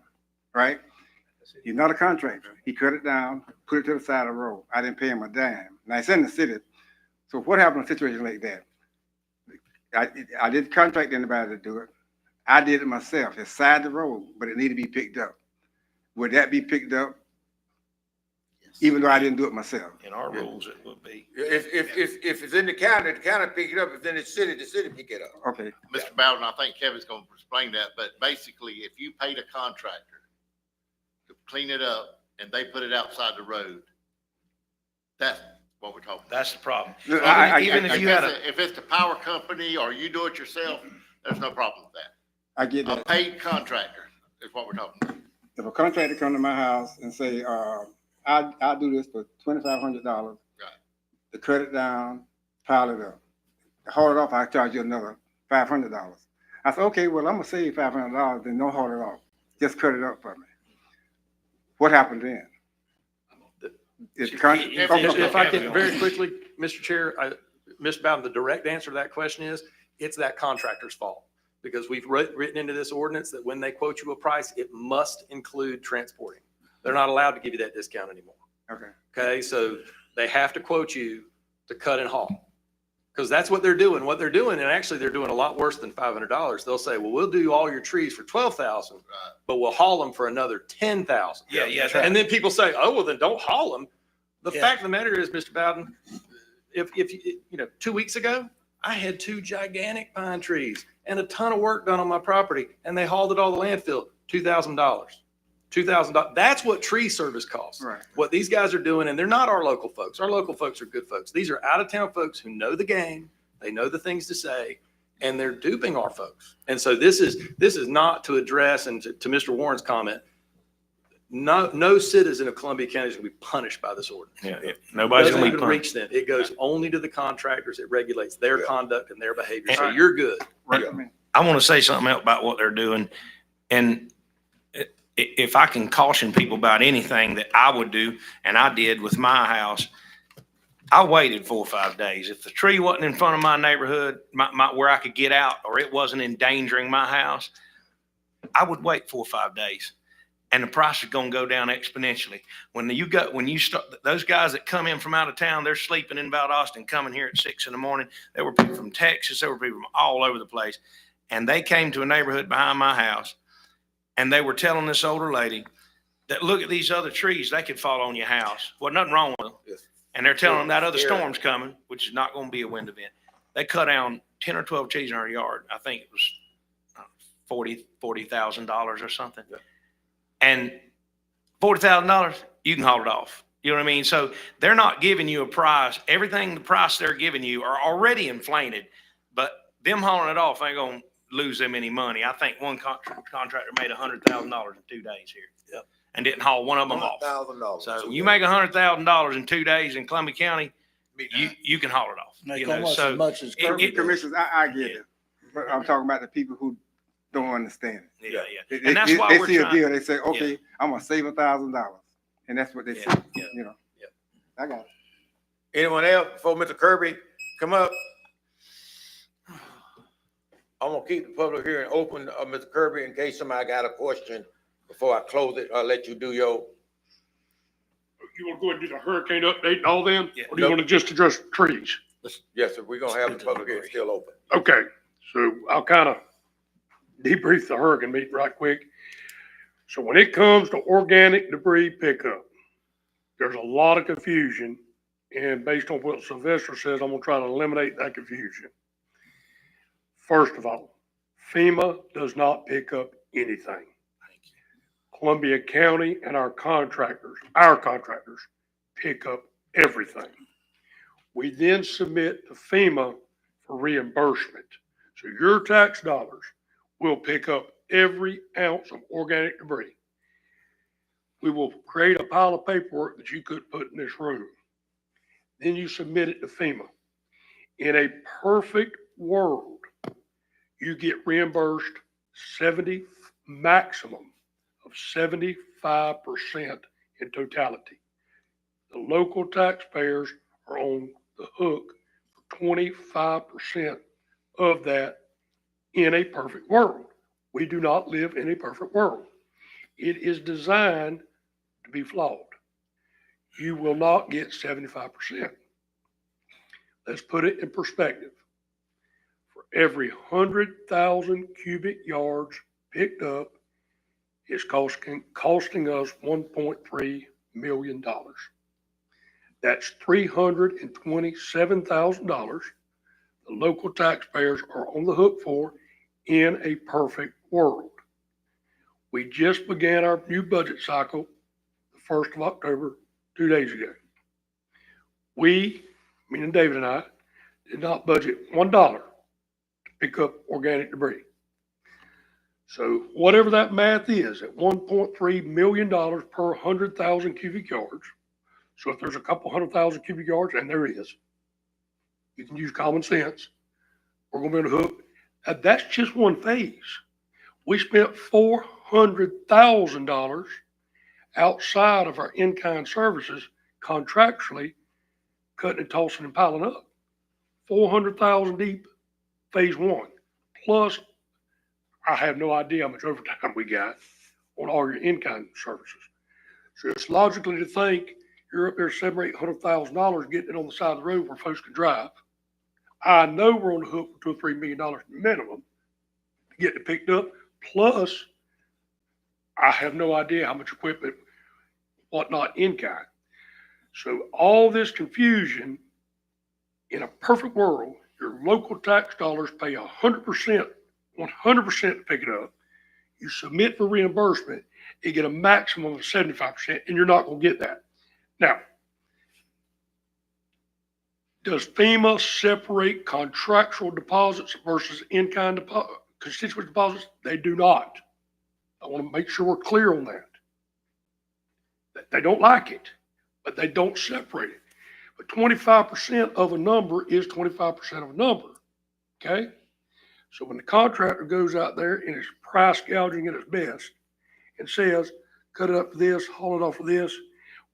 right? He's not a contractor, he cut it down, put it to the side of the road, I didn't pay him a dime. Now, it's in the city, so what happened in a situation like that? I didn't contract anybody to do it, I did it myself, it's side the road, but it needed to be picked up. Would that be picked up? Even though I didn't do it myself. In our rules, it would be. If it's in the county pick it up. If it's in the city pick it up. Okay. Mr. Bowden, I think Kevin's gonna explain that, but basically, if you paid a contractor to clean it up and they put it outside the road, that's what we're talking about. That's the problem. Look, Even if you had If it's the power company or you do it yourself, there's no problem with that. I get A that. paid contractor is what we're talking about. If a contractor come to my house and say, I'll do this for $2,500 Right. to cut it down, pile it up. To haul it off, I charge you another $500. I said, okay, well, I'm gonna save $500, then don't haul it off. Just cut it up for me. What happened then? Is the If I can, very quickly, Mr. Chair, Mr. Bowden, the direct answer to that question is, it's that contractor's fault. Because we've written into this ordinance that when they quote you a price, it must include transporting. They're not allowed to give you that discount anymore. Okay. Okay, so they have to quote you to cut and haul. Because that's what they're doing. What they're doing, and actually they're doing a lot worse than $500. They'll say, well, we'll do all your trees for $12,000, but we'll haul them for another $10,000. Yeah, yeah. And then people say, oh, well, then don't haul them. The Yeah. fact of the matter is, Mr. Bowden, if 2 weeks ago, I had 2 gigantic pine trees and a ton of work done on my property, and they hauled it all to landfill, $2,000. $2,000. That's what tree service costs. Right. What these guys are doing, and they're not our local folks. Our local folks are good folks. These are out of town folks who know the game. They know the things to say, and they're duping our folks. And so this is not to address, and to Mr. Warren's comment, no citizen of Columbia County is going to be punished by this ordinance. Yeah, It nobody's doesn't gonna be even punished. reach them. It goes only to the contractors. It regulates their Yeah. conduct and their behavior. So Right. you're good. Recommend. I want to say something else about what they're doing. And if I can caution people about anything that I would do, and I did with my house, I waited 4 or 5 days. If the tree wasn't in front of my neighborhood, where I could get out, or it wasn't endangering my house, I would wait 4 or 5 days. and the price is going to go down exponentially. When you start, those guys that come in from out of town, they're sleeping in Valdosta, coming here at 6 a.m. There were people from Texas. There were people from all over the place. And they came to a neighborhood behind my house, and they were telling this older lady that, look at these other trees, they could fall on your house. Well, nothing wrong with them. Yes. And they're telling them that other Yeah. storm's coming, which is not going to be a wind event. They cut down 10 or 12 trees in our yard. I think it was $40,000 or something. Yeah. And $40,000, you can haul it off. You know what I mean? So they're not giving you a price. Everything, the price they're giving you are already inflated, but them hauling it off ain't going to lose them any money. I think one contractor made $100,000 in 2 days here. Yep. And didn't haul one of them off. $100,000. So you make $100,000 in 2 days in Columbia County, you can haul it off. Make You know, almost so as much as it- Kirby it- does. Commissioners, I get it, but I'm talking about the people who don't understand it. Yeah, They, yeah. And that's why they we're see a trying. deal, they say, okay, I'm gonna save $1,000, and that's what they Yeah, say, yeah, you know? yeah. I got it. Anyone else before Mr. Kirby come up? I'm gonna keep the public hearing open, Mr. Kirby, in case somebody got a question before I close it. I'll let you do your. You wanna go ahead and do the hurricane update and all them? Yeah. Or do you wanna just address trees? Yes, sir, we're gonna have the public hearing still open. Okay, so I'll kind of debrief the hurricane meeting right quick. So when it comes to organic debris pickup, there's a lot of confusion. And based on what Sylvester says, I'm gonna try to eliminate that confusion. First of all, FEMA does not pick up anything. Columbia County and our contractors pick up everything. We then submit to FEMA for reimbursement. So your tax dollars will pick up every ounce of organic debris. We will create a pile of paperwork that you could put in this room. Then you submit it to FEMA. In a perfect world, you get reimbursed maximum of 75% in totality. The local taxpayers are on the hook for 25% of that in a perfect world. We do not live in a perfect world. It is designed to be flawed. You will not get 75%. Let's put it in perspective. For every 100,000 cubic yards picked up, it's costing us $1.3 million. That's $327,000 the local taxpayers are on the hook for in a perfect world. We just began our new budget cycle the 1st of October, 2 days ago. We, meaning David and I, did not budget $1 to pick up organic debris. So whatever that math is, at $1.3 million per 100,000 cubic yards. So if there's a couple 100,000 cubic yards, and there is, you can use common sense. We're going to be on the hook. That's just one phase. We spent $400,000 outside of our in-kind services contractually cutting and tossing and piling up. 400,000 deep, phase one. Plus, I have no idea how much overtime we got on all your in-kind services. So it's logically to think you're up there $700,000 or $800,000 getting it on the side of the road where folks can drive. I know we're on the hook for $2 or $3 million minimum to get it picked up. Plus, I have no idea how much equipment, whatnot, in kind. So all this confusion, in a perfect world, your local tax dollars pay 100% to pick it up. You submit for reimbursement, you get a maximum of 75%, and you're not going to get that. Now, does FEMA separate contractual deposits versus in-kind constituent deposits? They do not. I want to make sure we're clear on that. They don't like it, but they don't separate it. But 25% of a number is 25% of a number, okay? So when the contractor goes out there and is price gouging at its best and says, cut it up for this, haul it off for this,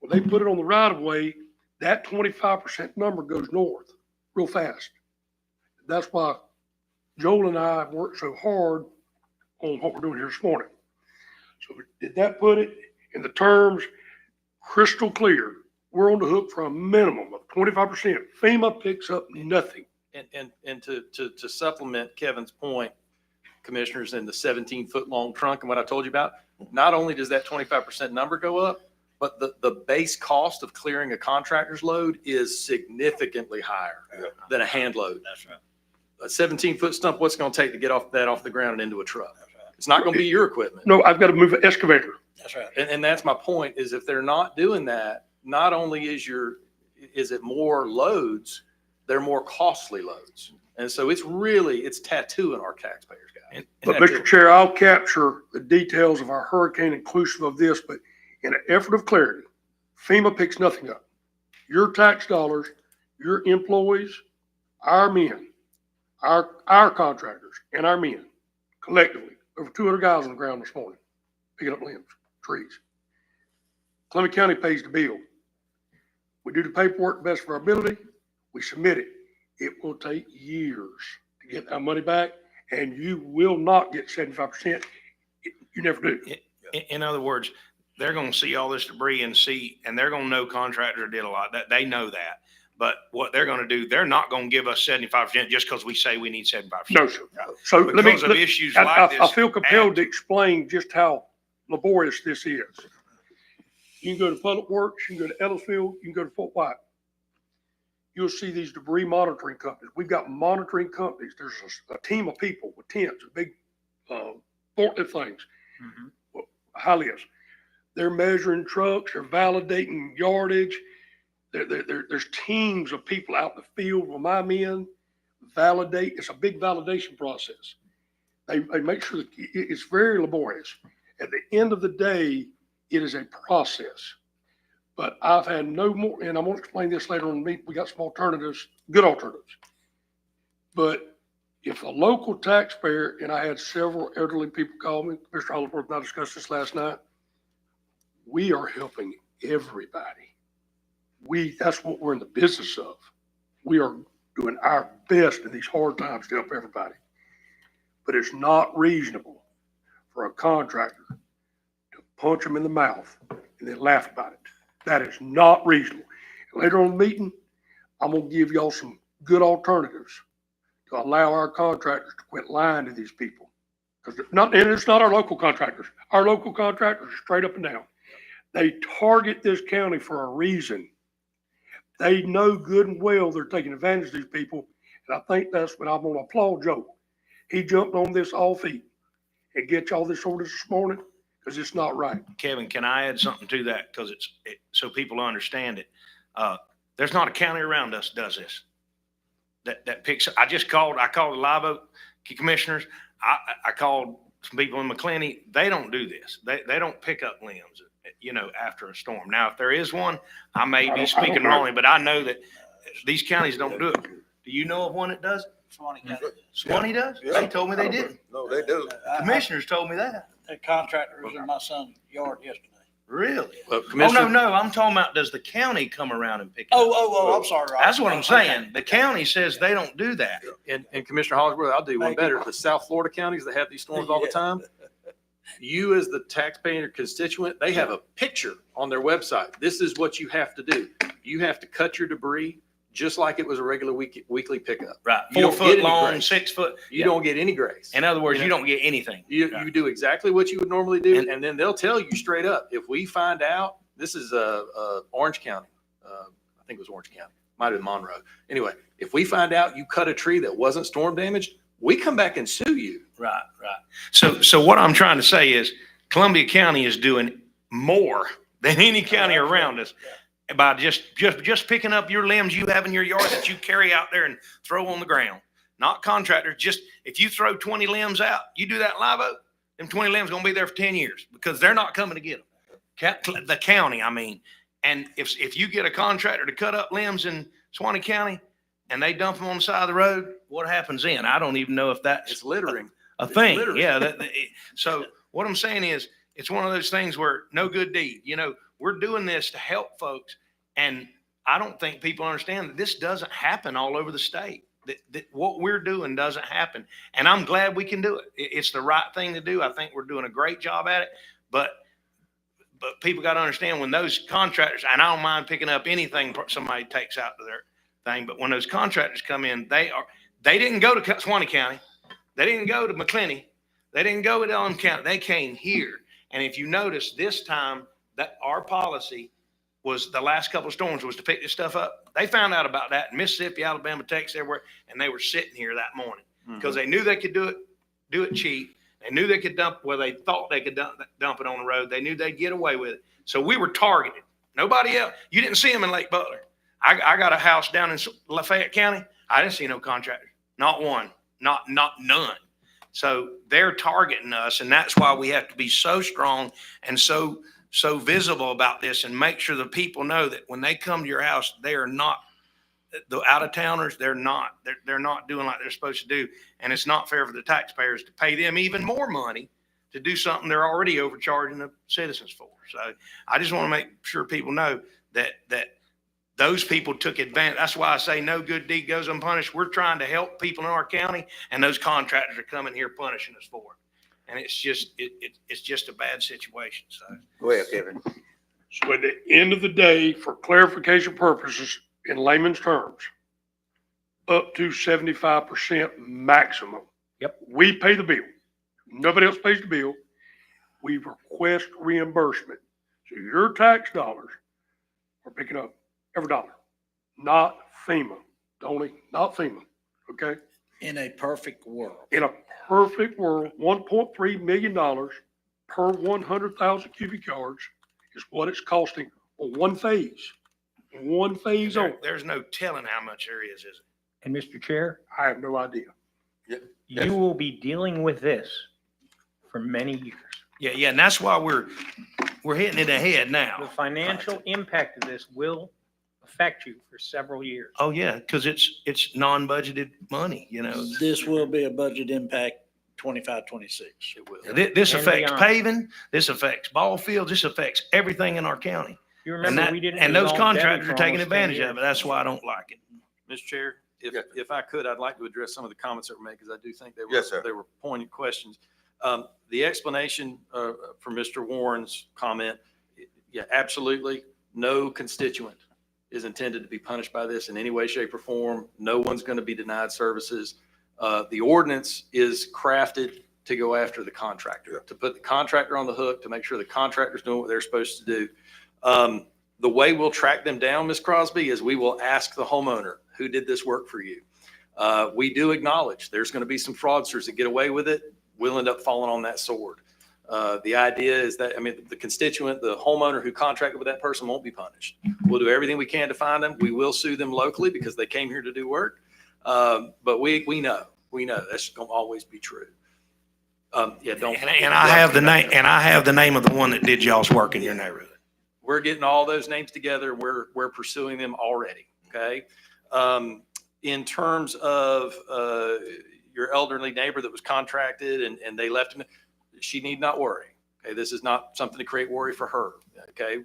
when they put it on the right of way, that 25% number goes north real fast. That's why Joel and I have worked so hard on what we're doing here this morning. So did that put it in the terms crystal clear? We're on the hook for a minimum of 25%. FEMA picks up nothing. And to supplement Kevin's point, commissioners, in the 17-foot long trunk and what I told you about, not only does that 25% number go up, but the base cost of clearing a contractor's load is significantly higher than a hand load. That's right. A 17-foot stump, what's it going to take to get off the ground and into a truck? It's not going to be your equipment. No, I've got to move an excavator. That's right. And that's my point, is if they're not doing that, not only is it more loads, they're more costly loads. And so it's tattooing our taxpayers, guys. But Mr. Chair, I'll capture the details of our hurricane inclusive of this, but in an effort of clarity, FEMA picks nothing up. Your tax dollars, your employees, our men, our contractors and our men collectively, over 200 guys on the ground this morning, picking up limbs, trees. Columbia County pays the bill. We do the paperwork best of our ability. We submit it. It will take years to get that money back, and you will not get 75%. You never do. In other words, they're going to see all this debris and they're going to know contractor did a lot. That they know that. But what they're going to do, they're not going to give us 75% just because we say we need 75%. No, sir. So let me, Because of issues like I this. feel compelled to explain just how laborious this is. You can go to Public Works, you can go to Ellisville, you can go to Fort White. You'll see these debris monitoring companies. We've got monitoring companies. There's a team of people with tents, big forklift things. High lifts. They're measuring trucks, they're validating yardage. There's teams of people out in the field with my men validate. It's a big validation process. They make sure that it's very laborious. At the end of the day, it is a process. But I've had no more, and I'm going to explain this later on. We got some alternatives, good alternatives. But if a local taxpayer, and I had several elderly people call me, Mr. Hollingsworth and I discussed this last night, we are helping everybody. That's what we're in the business of. We are doing our best in these hard times to help everybody. But it's not reasonable for a contractor to punch them in the mouth and then laugh about it. That is not reasonable. Later on in the meeting, I'm going to give y'all some good alternatives to allow our contractors to quit lying to these people. Because it's not our local contractors. Our local contractors are straight up and down. They target this county for a reason. They know good and well they're taking advantage of these people. And I think that's what I'm going to applaud Joe. He jumped on this all feet and get y'all this orders this morning because it's not right. Kevin, can I add something to that? Because so people understand it. There's not a county around us does this. That picks. I called the Live Oak commissioners. I called some people in McClenny. They don't do this. They don't pick up limbs, after a storm. Now, if there is one, I may be speaking wrongly, but I know that these counties don't do it. Do you know of one that does it? Swanee does? Yeah. They told me they did. No, they do. Commissioners told me that. The contractor was in my son's yard yesterday. Really? Well, Oh, Commissioner- no, I'm talking about, does the county come around and pick it up? Oh, I'm sorry, Rob. That's what I'm saying. Okay. The county says they don't do that. And Commissioner Hollingsworth, I'll do one Thank you. better. The South Florida counties that have these storms all the time, you as the taxpayer constituent, they have a picture on their website. This is what you have to do. You have to cut your debris just like it was a regular weekly pickup. Right. You 4 don't get foot any long, grace. 6 foot. You don't get any grace. In other words, you don't get anything. You do exactly what you would normally do, and then they'll tell you straight up, if we find out, this is Orange County, I think it was Orange County, might have been Monroe. Anyway, if we find out you cut a tree that wasn't storm damaged, we come back and sue you. Right. So what I'm trying to say is Columbia County is doing more than any county around us by just picking up your limbs you have in your yard that you carry out there and throw on the ground. Not contractors. Just if you throw 20 limbs out, you do that in Live Oak, them 20 limbs going to be there for 10 years because they're not coming to get them. The county, I mean. And if you get a contractor to cut up limbs in Swanee County and they dump them on the side of the road, what happens then? I don't even know if that's It's littering. a thing. littering. Yeah. So what I'm saying is it's one of those things where no good deed, we're doing this to help folks. And I don't think people understand that this doesn't happen all over the state. That what we're doing doesn't happen. And I'm glad we can do it. It's the right thing to do. I think we're doing a great job at it. but people got to understand when those contractors, and I don't mind picking up anything somebody takes out to their thing, but when those contractors come in, they didn't go to Suwannee County. They didn't go to McClenny. They didn't go to Elm County. They came here. And if you notice this time that our policy was the last couple of storms was to pick this stuff up. They found out about that in Mississippi, Alabama, Texas, everywhere. And they were sitting here that morning because they knew they could do it cheap. They knew they could dump where they thought they could dump it on the road. They knew they'd get away with it. So we were targeted. Nobody else. You didn't see them in Lake Butler. I got a house down in Lafayette County. I didn't see no contractors. Not one. Not none. So they're targeting us, and that's why we have to be so strong and so visible about this and make sure the people know that when they come to your house, they are not the out-of-towners. They're not doing like they're supposed to do. And it's not fair for the taxpayers to pay them even more money to do something they're already overcharging the citizens for. So I just want to make sure people know that those people took advantage. That's why I say no good deed goes unpunished. We're trying to help people in our county, and those contractors are coming here punishing us for it. And it's just a bad situation. So Go ahead, Kevin. So at the end of the day, for clarification purposes, in layman's terms, up to 75% maximum. Yep. We pay the bill. Nobody else pays the bill. We request reimbursement. So your tax dollars are picking up every dollar, not FEMA. Not FEMA, okay? In a perfect world. In a perfect world, $1.3 million per 100,000 cubic yards is what it's costing on one phase. One phase on. there's no telling how much there is it? And Mr. Chair, I have no idea. you will be dealing with this for many years. Yeah. And that's why we're hitting it ahead The now. financial impact of this will affect you for several years. Oh, yeah, because it's non-budgeted money, you know. This will be a budget impact 25, 26. It will. This And affects beyond. paving, this affects ball fields, this affects everything in our county. You And remember, that, we didn't. and those resolve contractors Debbie are for taking almost 10 advantage of years. it. That's why I don't like it. Mr. Chair, Yeah. if I could, I'd like to address some of the comments that were made because I do think Yes, sir. they were poignant questions. The explanation for Mr. Warren's comment, yeah, absolutely. No constituent is intended to be punished by this in any way, shape, or form. No one's going to be denied services. The ordinance is crafted to go after the contractor, to put the contractor on the hook, to make sure the contractor's doing what they're supposed to do. The way we'll track them down, Ms. Crosby, is we will ask the homeowner, who did this work for you? We do acknowledge there's going to be some fraudsters that get away with it. We'll end up falling on that sword. The idea is that, I mean, the constituent, the homeowner who contracted with that person won't be punished. We'll do everything we can to find them. We will sue them locally because they came here to do work. But we know that's going to always be true. Yeah, don't. And I have the name of the one that did y'all's work in your neighborhood. We're getting all those names together. We're pursuing them already. Okay. In terms of your elderly neighbor that was contracted and they left him, she need not worry. Okay. This is not something to create worry for her. Okay.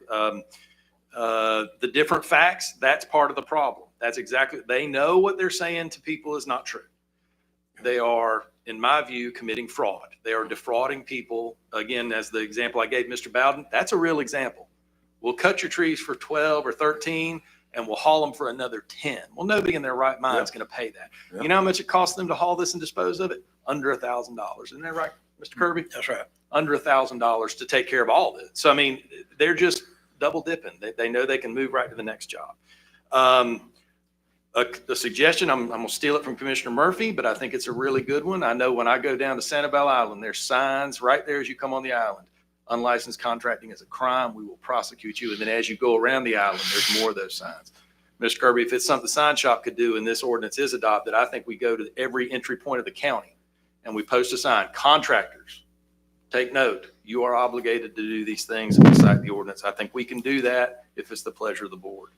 The different facts, that's part of the problem. That's exactly, they know what they're saying to people is not true. They are, in my view, committing fraud. They are defrauding people. Again, as the example I gave Mr. Bowden, that's a real example. We'll cut your trees for 12 or 13 and we'll haul them for another 10. Well, nobody in their right mind is going to pay that. Yep. You know how much it costs them to haul this and dispose of it? Under $1,000. Isn't that right, Mr. Kirby? That's right. Under $1,000 to take care of all of it. So, I mean, they're just double dipping. They know they can move right to the next job. A suggestion, I'm going to steal it from Commissioner Murphy, but I think it's a really good one. I know when I go down to Sanibel Island, there's signs right there as you come on the island. Unlicensed contracting is a crime. We will prosecute you. And then as you go around the island, there's more of those signs. Mr. Kirby, if it's something the sign shop could do and this ordinance is adopted, I think we go to every entry point of the county and we post a sign. Contractors, take note, you are obligated to do these things and recite the ordinance. I think we can do that if it's the pleasure of the board.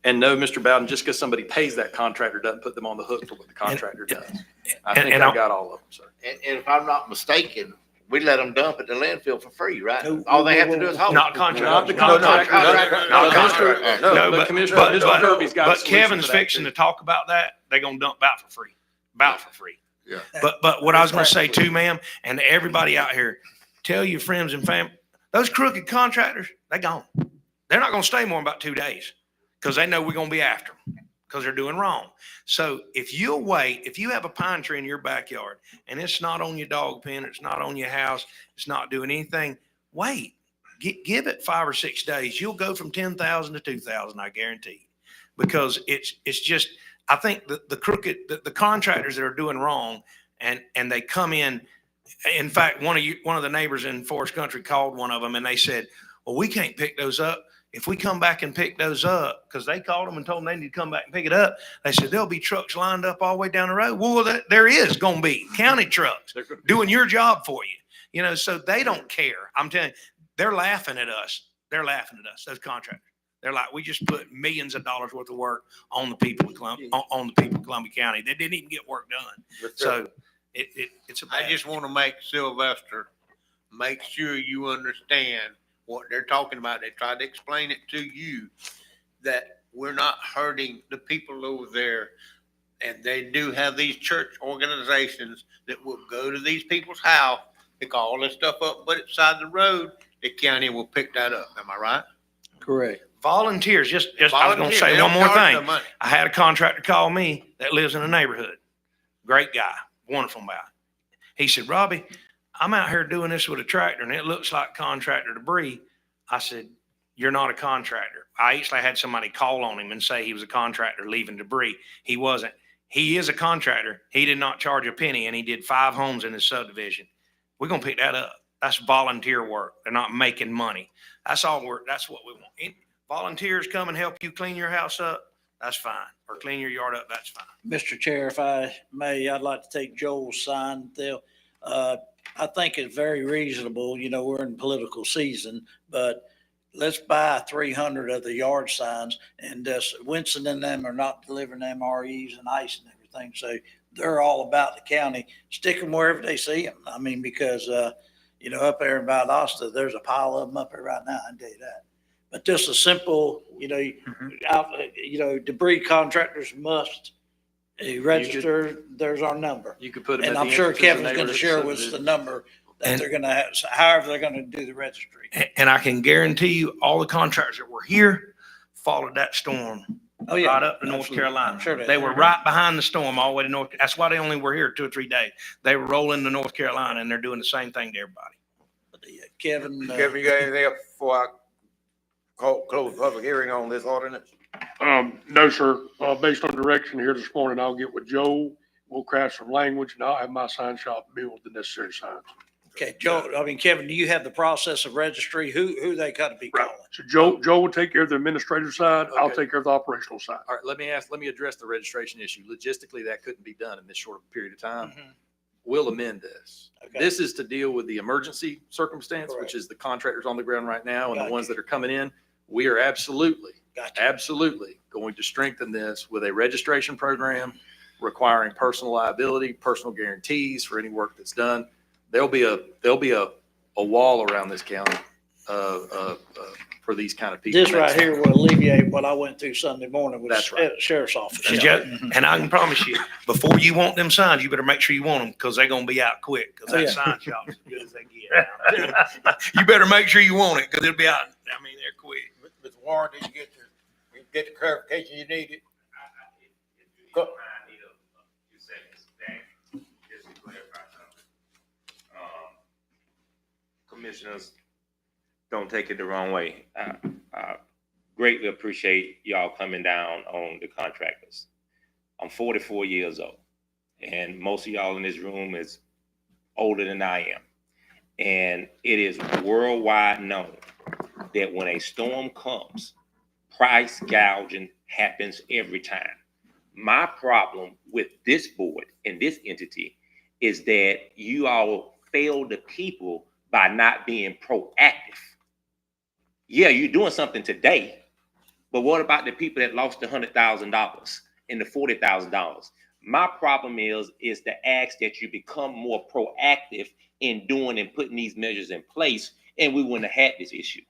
And no, Mr. Bowden, just because somebody pays that contractor doesn't put them on the hook for what the contractor does. I think I got all of them, sir. And if I'm not mistaken, we let them dump at the landfill for free, right? No, All they have to do is haul it. Not contractor. Not the No, contractor. Not contractor. No, No, but but Commissioner Kirby's got a but solution Kevin's for that, fixing too. to talk about that. They're gonna dump about for free. Yeah. But what I was gonna say too, ma'am, and to everybody out here, tell your friends and family, those crooked contractors, they gone. They're not gonna stay more than about 2 days because they know we're gonna be after them because they're doing wrong. So if you'll wait, if you have a pine tree in your backyard and it's not on your dog pen, it's not on your house, it's not doing anything, wait. Give it 5 or 6 days. You'll go from 10,000 to 2,000, I guarantee. Because it's just, I think the contractors that are doing wrong and they come in fact, one of the neighbors in Forest Country called one of them and they said, well, we can't pick those up. If we come back and pick those up, because they called them and told them they need to come back and pick it up, they said there'll be trucks lined up all the way down the road. Well, there is going to be county trucks doing your job for you. You know, so they don't care. I'm telling you, they're laughing at us. They're laughing at us, those contractors. They're like, we just put millions of dollars worth of work on the people of Columbia County. They didn't even get work done. So it's a bad. I just want to make Sylvester, make sure you understand what they're talking about. They tried to explain it to you that we're not hurting the people over there. And they do have these church organizations that will go to these people's house, pick all this stuff up, put it side the road. The county will pick that up. Am I right? Correct. Volunteers, just I was going to say one more thing. I had a contractor call me that lives in a neighborhood. Great guy, wonderful guy. He said, Robbie, I'm out here doing this with a tractor and it looks like contractor debris. I said, you're not a contractor. I actually had somebody call on him and say he was a contractor leaving debris. He wasn't. He is a contractor. He did not charge a penny and he did 5 homes in his subdivision. We're going to pick that up. That's volunteer work. They're not making money. That's all that's what we want. Volunteers come and help you clean your house up. That's fine. Or clean your yard up. That's fine. Mr. Chair, if I may, I'd like to take Joel's sign. I think it's very reasonable. You know, we're in political season, but let's buy 300 of the yard signs and Winston and them are not delivering MREs and ice and everything. So they're all about the county. Stick them wherever they see them. I mean, because, you know, up there in Valdosta, there's a pile of them up there right now. I can tell you that. But just a simple, debris contractors must register. There's our number. You could put them. And I'm sure Kevin's going to share with us the number that they're going to have, however they're going to do the registry. And I can guarantee you all the contractors that were here followed that storm. Oh, yeah. Right up to North Carolina. I'm sure they were right behind the storm all the way to North. That's why they only were here 2 or 3 days. They were rolling to North Carolina and they're doing the same thing to everybody. Kevin, You got anything else before I close the public hearing on this ordinance? No, sir. Based on direction here this morning, I'll get with Joe. We'll craft some language and I'll have my sign shop build the necessary signs. Okay, Kevin, do you have the process of registry? Who they got to be Right. calling? So Joe will take care of the administrative side. I'll Okay. take care of the operational side. All right, let me address the registration issue. Logistically, that couldn't be done in this short period of time. Mhm. We'll amend this. Okay. This is to deal with the emergency circumstance, Correct. which is the contractors on the ground right now and Got the ones you. that are coming in. We are absolutely Gotcha. going to strengthen this with a registration program requiring personal liability, personal guarantees for any work that's done. There'll be a wall around this county for these kind of people. This right here will alleviate what I went through Sunday morning with That's right. the sheriff's office. And, and I can promise you, before you want them signs, you better make sure you want them because they're going to be out quick because that Oh, yeah. sign shop's as good as they get. You better make sure you want it because it'll be out. I mean, they're quick. Mr. Warren, did you get the clarification you needed? Go- Commissioners, don't take it the wrong way. I greatly appreciate y'all coming down on the contractors. I'm 44 years old, and most of y'all in this room is older than I am. And it is worldwide known that when a storm comes, price gouging happens every time. My problem with this board and this entity is that you all fail the people by not being proactive. Yeah, you're doing something today, but what about the people that lost the $100,000 and the $40,000? My problem is to ask that you become more proactive in doing and putting these measures in place, and we wouldn't have had this issue.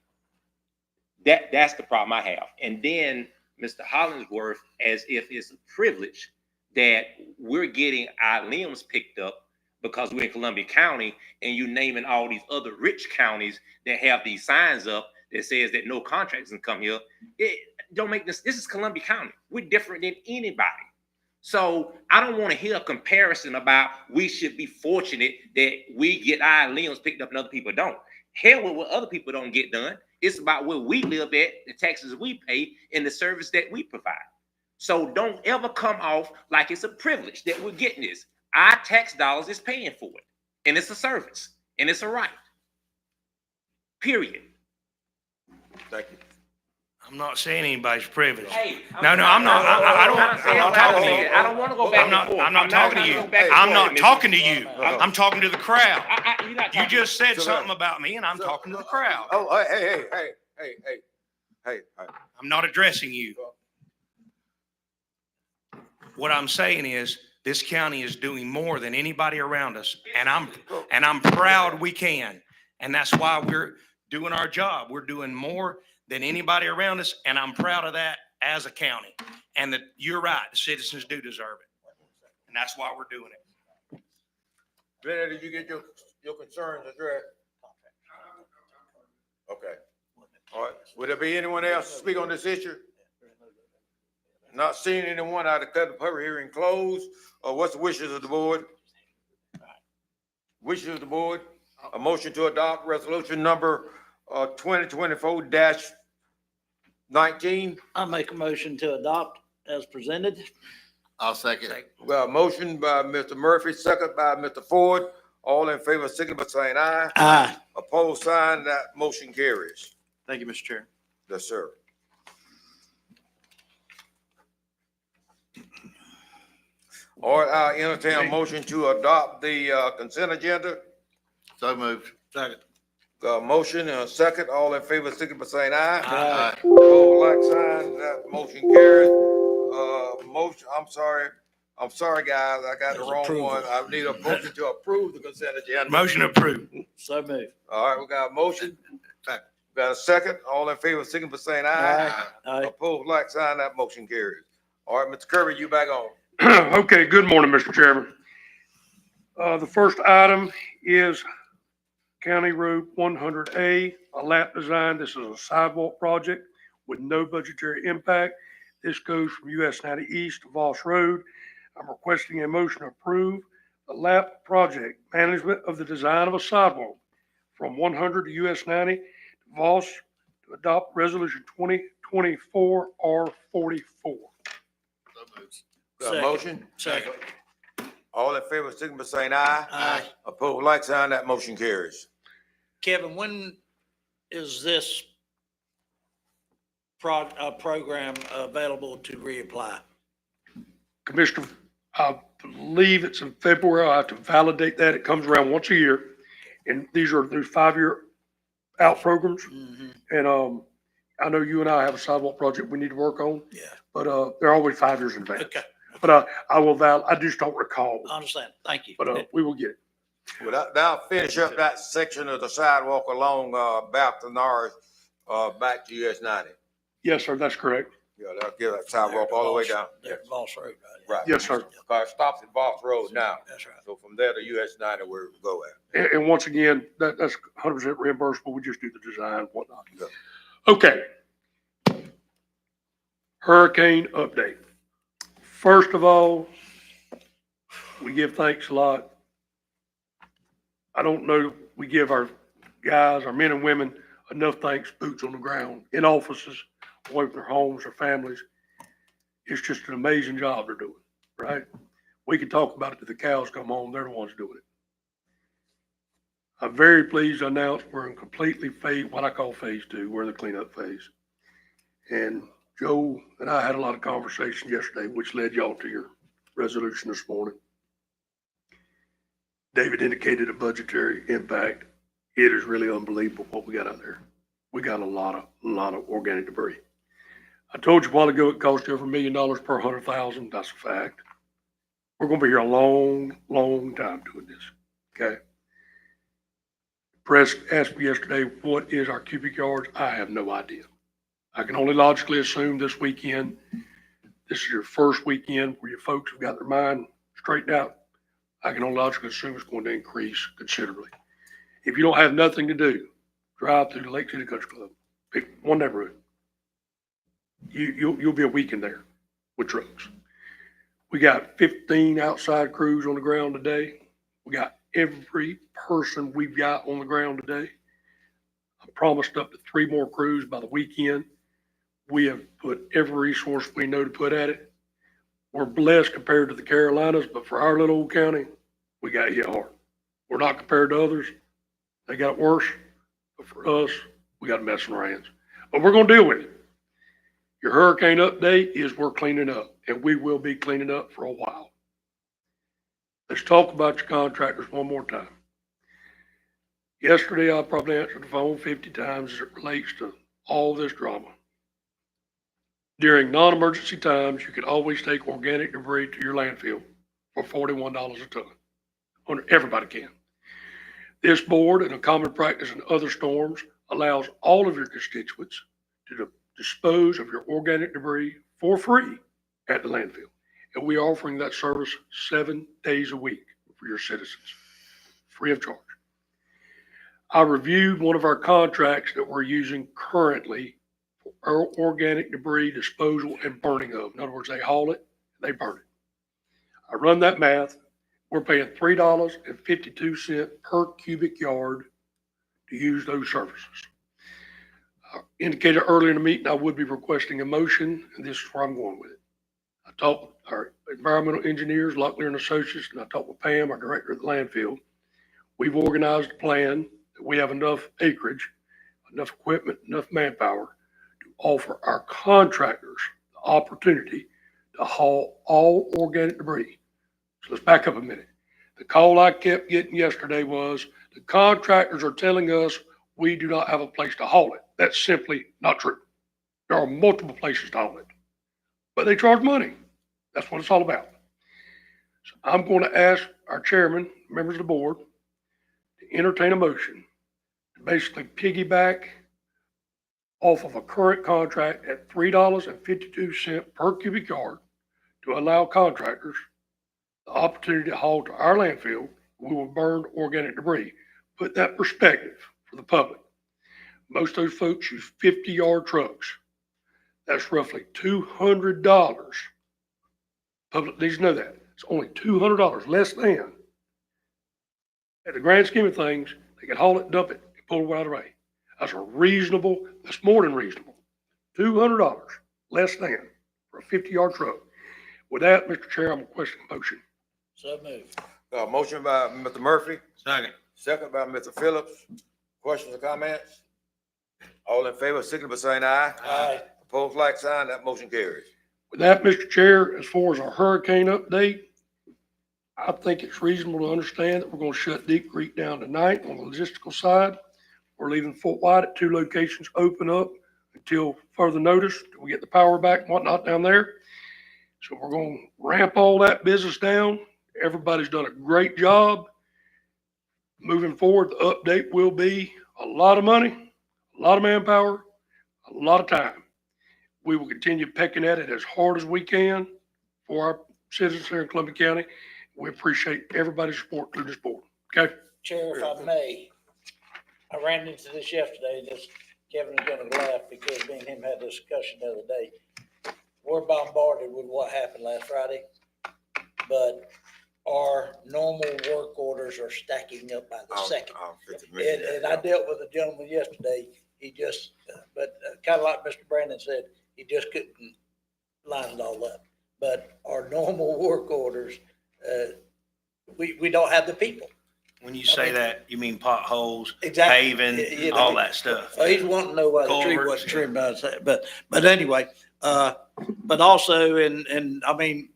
That's the problem I have. And then Mr. Hollingsworth, as if it's a privilege that we're getting our limbs picked up because we're in Columbia County and you naming all these other rich counties that have these signs up that says that no contractors can come here. It don't make this is Columbia County. We're different than anybody. So I don't want to hear a comparison about we should be fortunate that we get our limbs picked up and other people don't. Hell with what other people don't get done. It's about where we live at, the taxes we pay, and the service that we provide. So don't ever come off like it's a privilege that we're getting this. Our tax dollars is paying for it. And it's a service. And it's a right. Period. Thank you. I'm not saying anybody's privilege. Hey, No, I'm not. I'm not talking to you. I don't want to go back I'm not, and forth. I'm not talking to you. Hey, I'm hey, not Mr. talking to you. I'm talking to the crowd. You're not You talking- just said So, something about me and I'm talking to the crowd. Oh, hey. I'm not addressing you. What I'm saying is this county is doing more than anybody around us, and I'm proud we can. And that's why we're doing our job. We're doing more than anybody around us, and I'm proud of that as a county. And that you're right, the citizens do deserve it. And that's why we're doing it. Vinny, did you get your concerns addressed? Okay. All right. Would there be anyone else to speak on this issue? Not seeing anyone, I declare the public hearing closed. What's the wishes of the board? Wishes of the board? A motion to adopt resolution number 2024-19. I make a motion to adopt as presented. I'll second. We got a motion by Mr. Murphy, second by Mr. Ford. All in favor, signify by saying aye. Aye. Opposed, sign. That motion carries. Thank you, Mr. Chair. Yes, sir. All right, I entertain a motion to adopt the consent agenda. So moved. Second. Got a motion and a second. All in favor, signify by saying aye. Aye. Opposed, like sign. That motion carries. I'm sorry, guys. I got the There's wrong approval. one. I need a motion to approve the consent agenda. Motion approved. So moved. All right, we got a motion. Second. Got a second. All in favor, signify by saying aye. Aye. Opposed, like sign. That motion carries. All right, Mr. Kirby, you back on. Okay, good morning, Mr. Chairman. The first item is County Road 100A, a lap design. This is a sidewalk project with no budgetary impact. This goes from US 90 East to Voss Road. I'm requesting a motion to approve the lap project, management of the design of a sidewalk from 100 to US 90 to Voss, to adopt resolution 2024 R44. So moved. Got a Second. motion? Second. All in favor, signify by saying aye. Aye. Opposed, like sign. That motion carries. Kevin, when is this program available to reapply? Commissioner, I believe it's in February. I have to validate that. It comes around once a year. And these 5-year out programs. Mhm. And, I know you and I have a sidewalk project we need to work on, Yeah, but, they're always 5 years in advance. okay, But, I just don't recall, I understand. Thank you. but, we will get it. Well, that'll finish up that section of the sidewalk along, Balthanars, back to US 90. Yes, sir, that's correct. Yeah, that'll give that sidewalk all the way down. There, Voss Road, right? Right. Yes, sir. Car stops at Voss Road now. That's right. So from there to US 90, where we go at. And once again, that's 100% reimbursable. We just do the design and whatnot. Yeah. Okay. Hurricane update. First of all, we give thanks a lot. I don't know, we give our guys, our men and women, enough thanks, boots on the ground, in offices, away from their homes, their families. It's just an amazing job they're doing, right? We can talk about it till the cows come home. They're the ones doing it. I'm very pleased to announce we're in completely what I call phase 2. We're in the cleanup phase. And Joe and I had a lot of conversation yesterday, which led y'all to your resolution this morning. David indicated a budgetary impact. It is really unbelievable what we got out there. We got a lot of organic debris. I told you a while ago, it cost you over $1 million per 100,000. That's a fact. We're going to be here a long, long time doing this. Okay. Press asked me yesterday, what is our cubic yards? I have no idea. I can only logically assume this weekend, this is your first weekend where your folks have got their mind straightened out. I can only logically assume it's going to increase considerably. If you don't have nothing to do, drive through the Lake City Country Club, pick one neighborhood. You'll be a week in there with trucks. We got 15 outside crews on the ground today. We got every person we've got on the ground today. I promised up to 3 more crews by the weekend. We have put every resource we know to put at it. We're blessed compared to the Carolinas, but for our little old county, we got hit hard. We're not compared to others. They got it worse, but for us, we got a mess in our hands. But we're gonna deal with it. Your hurricane update is we're cleaning up, and we will be cleaning up for a while. Let's talk about your contractors one more time. Yesterday, I probably answered the phone 50 times as it relates to all this drama. During non-emergency times, you can always take organic debris to your landfill for $41 a ton. Everybody can. This board, and a common practice in other storms, allows all of your constituents to dispose of your organic debris for free at the landfill. And we are offering that service 7 days a week for your citizens, free of charge. I reviewed one of our contracts that we're using currently for our organic debris disposal and burning of. In other words, they haul it, they burn it. I run that math. We're paying $3.52 per cubic yard to use those services. I indicated earlier in the meeting I would be requesting a motion, and this is where I'm going with it. I talked with our environmental engineers, Locklear and Associates, and I talked with Pam, our director of the landfill. We've organized a plan that we have enough acreage, enough equipment, enough manpower to offer our contractors the opportunity to haul all organic debris. So let's back up a minute. The call I kept getting yesterday was the contractors are telling us we do not have a place to haul it. That's simply not true. There are multiple places to haul it, but they charge money. That's what it's all about. So I'm going to ask our chairman, members of the board, to entertain a motion to basically piggyback off of a current contract at $3.52 per cubic yard to allow contractors the opportunity to haul to our landfill. We will burn organic debris. Put that perspective for the public. Most of those folks use 50-yard trucks. That's roughly $200. Public needs to know that. It's only $200, less than. At the grand scheme of things, they can haul it, dump it, and pull it out of the way. That's that's more than reasonable. $200, less than, for a 50-yard truck. With that, Mr. Chair, I'm requesting a motion. So moved. Motion by Mr. Murphy, Second. second by Mr. Phillips. Questions or comments? All in favor, signal by saying aye. Aye. Opposed, like sign. That motion carries. With that, Mr. Chair, as far as our hurricane update, I think it's reasonable to understand that we're going to shut Deep Creek down tonight on the logistical side. We're leaving Fort White at 2 locations open up until further notice. We get the power back and whatnot down there. So we're going to ramp all that business down. Everybody's done a great job. Moving forward, the update will be a lot of money, a lot of manpower, a lot of time. We will continue pecking at it as hard as we can for our citizens here in Columbia County. We appreciate everybody's support through this board. Okay? Chair, if I may, I ran into this yesterday, this, Kevin is gonna laugh because me and him had a discussion the other day. We're bombarded with what happened last Friday, but our normal work orders are stacking up by the second. And I dealt with a gentleman yesterday, he just, kind of like Mr. Brandon said, he just couldn't line it all up. But our normal work orders, we don't have the people. When you say that, you mean potholes, Exactly. paving, You know, all that stuff. He's wanting to know why the tree Culverts. wasn't trimmed outside, but anyway, but also, and I mean,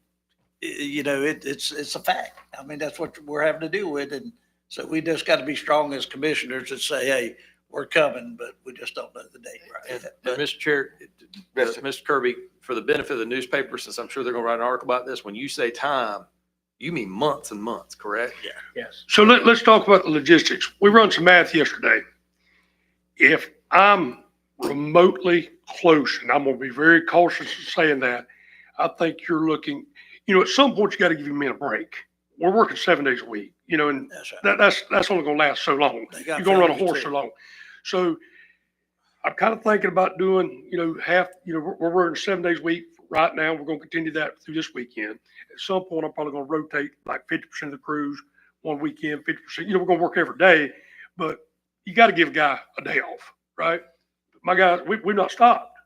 you know, it's a fact. I mean, that's what we're having to deal with. And so we just got to be strong as commissioners and say, hey, we're coming, but we just don't know the date, right? And Mr. Chair, Mr. Kirby, for the benefit of the newspaper, since I'm sure they're gonna write an article about this, when you say time, you mean months and months, correct? Yeah. Yes. So let's talk about the logistics. We run some math yesterday. If I'm remotely close, and I'm going to be very cautious in saying that, I think you're looking, at some point you got to give your men a break. we're working 7 days a week, you know, and That's right. that's only gonna last so long. They got You're gonna run a families horse too. so long. So I'm kind of thinking about doing, you know, half, you know, we're working 7 days a week right now. We're gonna continue that through this weekend. At some point, I'm probably gonna rotate like 50% of the crews one weekend, 50%, you know, we're gonna work every day, but you got to give a guy a day off, right? My guys, we're not stopped.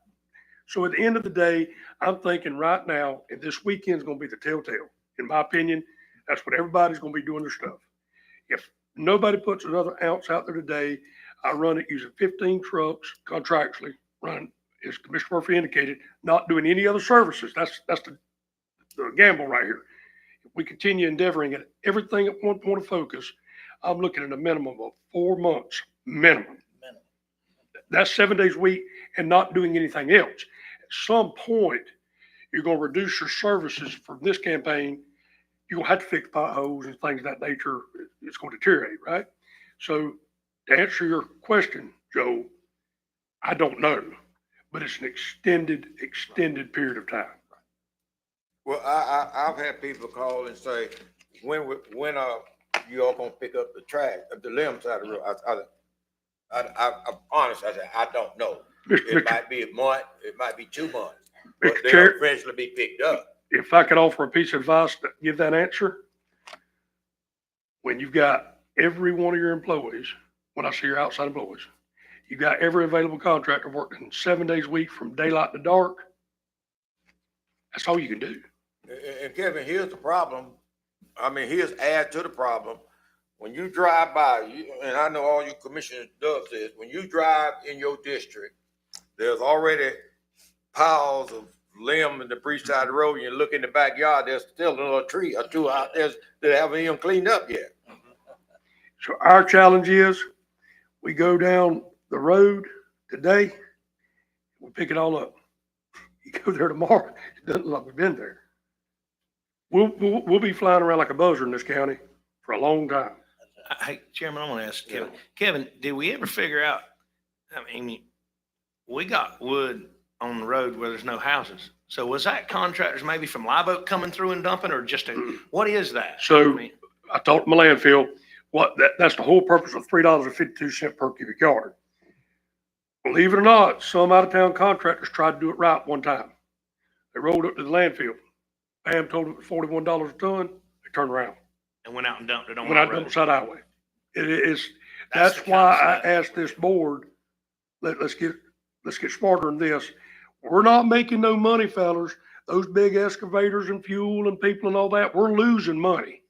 So at the end of the day, I'm thinking right now, if this weekend's gonna be the telltale, in my opinion, that's what everybody's gonna be doing their stuff. If nobody puts another ounce out there today, I run it using 15 trucks contractually, running, as Commissioner Murphy indicated, not doing any other services. That's the gamble right here. If we continue endeavoring at everything at one point of focus, I'm looking at a minimum of 4 months, minimum. That's 7 days a week and not doing anything else. At some point, you're gonna reduce your services from this campaign. You're gonna have to fix potholes and things of that nature. It's gonna deteriorate, right? So to answer your question, Joe, I don't know, but it's an extended period of time. Well, I've had people call and say, when are you all gonna pick up the trash, the limbs out of the road? I'm honest, I said, I don't know. It might be a month, it might be 2 months, but Mr. they'll Chair, eventually be picked up. if I could offer a piece of advice to give that answer, when you've got every one of your employees, when I say your outside employees, you've got every available contractor working 7 days a week from daylight to dark, that's all you can do. And Kevin, here's the problem. I mean, here's add to the problem. When you drive by, and I know all you commissioners does this, when you drive in your district, there's already piles of limb and debris side of the road. You look in the backyard, there's still another tree or two out there that haven't even cleaned up yet. So our challenge is, we go down the road today, we pick it all up. You go there tomorrow, it doesn't look like we've been there. We'll be flying around like a buzzer in this county for a long time. Hey, Chairman, I want to ask Kevin. Kevin, did we ever figure out, I mean, we got wood on the road where there's no houses. So was that contractors maybe from Live Oak coming through and dumping, or just what is that? So- I mean, I talked to my landfill, that's the whole purpose of $3.52 per cubic yard. Believe it or not, some out of town contractors tried to do it right one time. They rolled up to the landfill. Pam told them it was $41 a ton. They turned around. and went out and dumped it on When my I dumped road. side highway. It is, That's that's the why I kind of stuff. asked this board, let's get smarter in this. We're not making no money, fellas. Those big excavators and fuel and people and all that, we're losing money.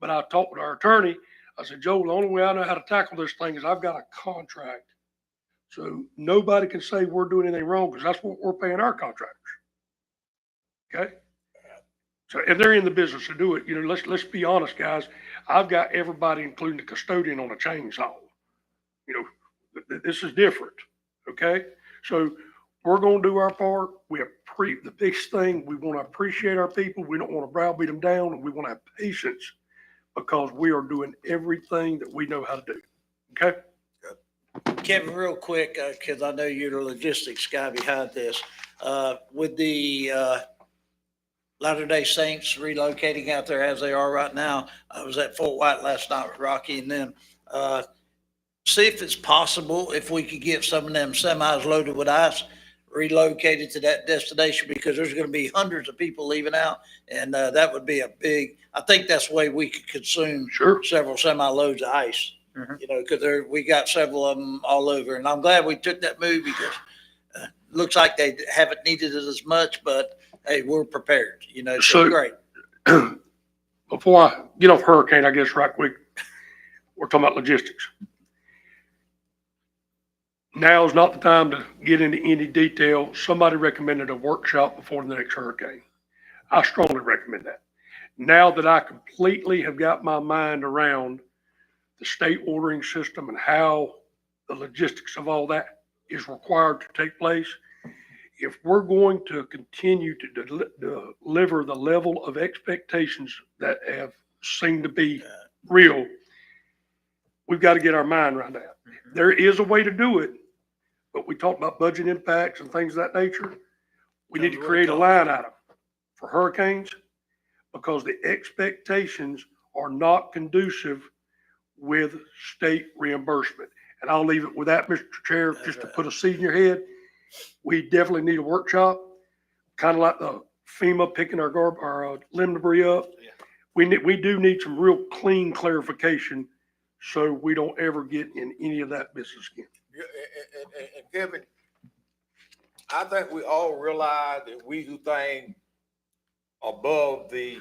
But I talked with our attorney. I said, Joe, the only way I know how to tackle this thing is I've got a contract. So nobody can say we're doing anything wrong because that's what we're paying our contractors. Okay? So, and they're in the business to do it. You know, let's be honest, guys. I've got everybody, including the custodian, on a chainsaw. You know, this is different. Okay? So we're going to do our part. The biggest thing, we want to appreciate our people. We don't want to browbeat them down, and we want to have patience because we are doing everything that we know how to do. Okay? Kevin, real quick, because I know you're the logistics guy behind this. With the Latter-day Saints relocating out there as they are right now, I was at Fort White last night with Rocky and them. See if it's possible, if we could get some of them semis loaded with ice relocated to that destination, because there's going to be hundreds of people leaving out. And that would be I think that's the way we could consume Sure. several semi-loads of ice. Mhm. You know, because we got several of them all over. And I'm glad we took that move because looks like they haven't needed it as much, but hey, we're prepared, you know, so So- great. Before I get off hurricane, I guess right quick, we're talking about logistics. Now is not the time to get into any detail. Somebody recommended a workshop before the next hurricane. I strongly recommend that. Now that I completely have got my mind around the state ordering system and how the logistics of all that is required to take place, if we're going to continue to deliver the level of expectations that have seemed to be real, we've got to get our mind around that. There is a way to do it, but we talked about budget impacts and things of that nature. We need to create a line item for hurricanes because the expectations are not conducive with state reimbursement. And I'll leave it with that, Mr. Chair, just to put a seed in your head. We definitely need a workshop, kind of like the FEMA picking our limb debris up. Yeah. We do need some real clean clarification so we don't ever get in any of that business again. And Kevin, I think we all realize that we do things above the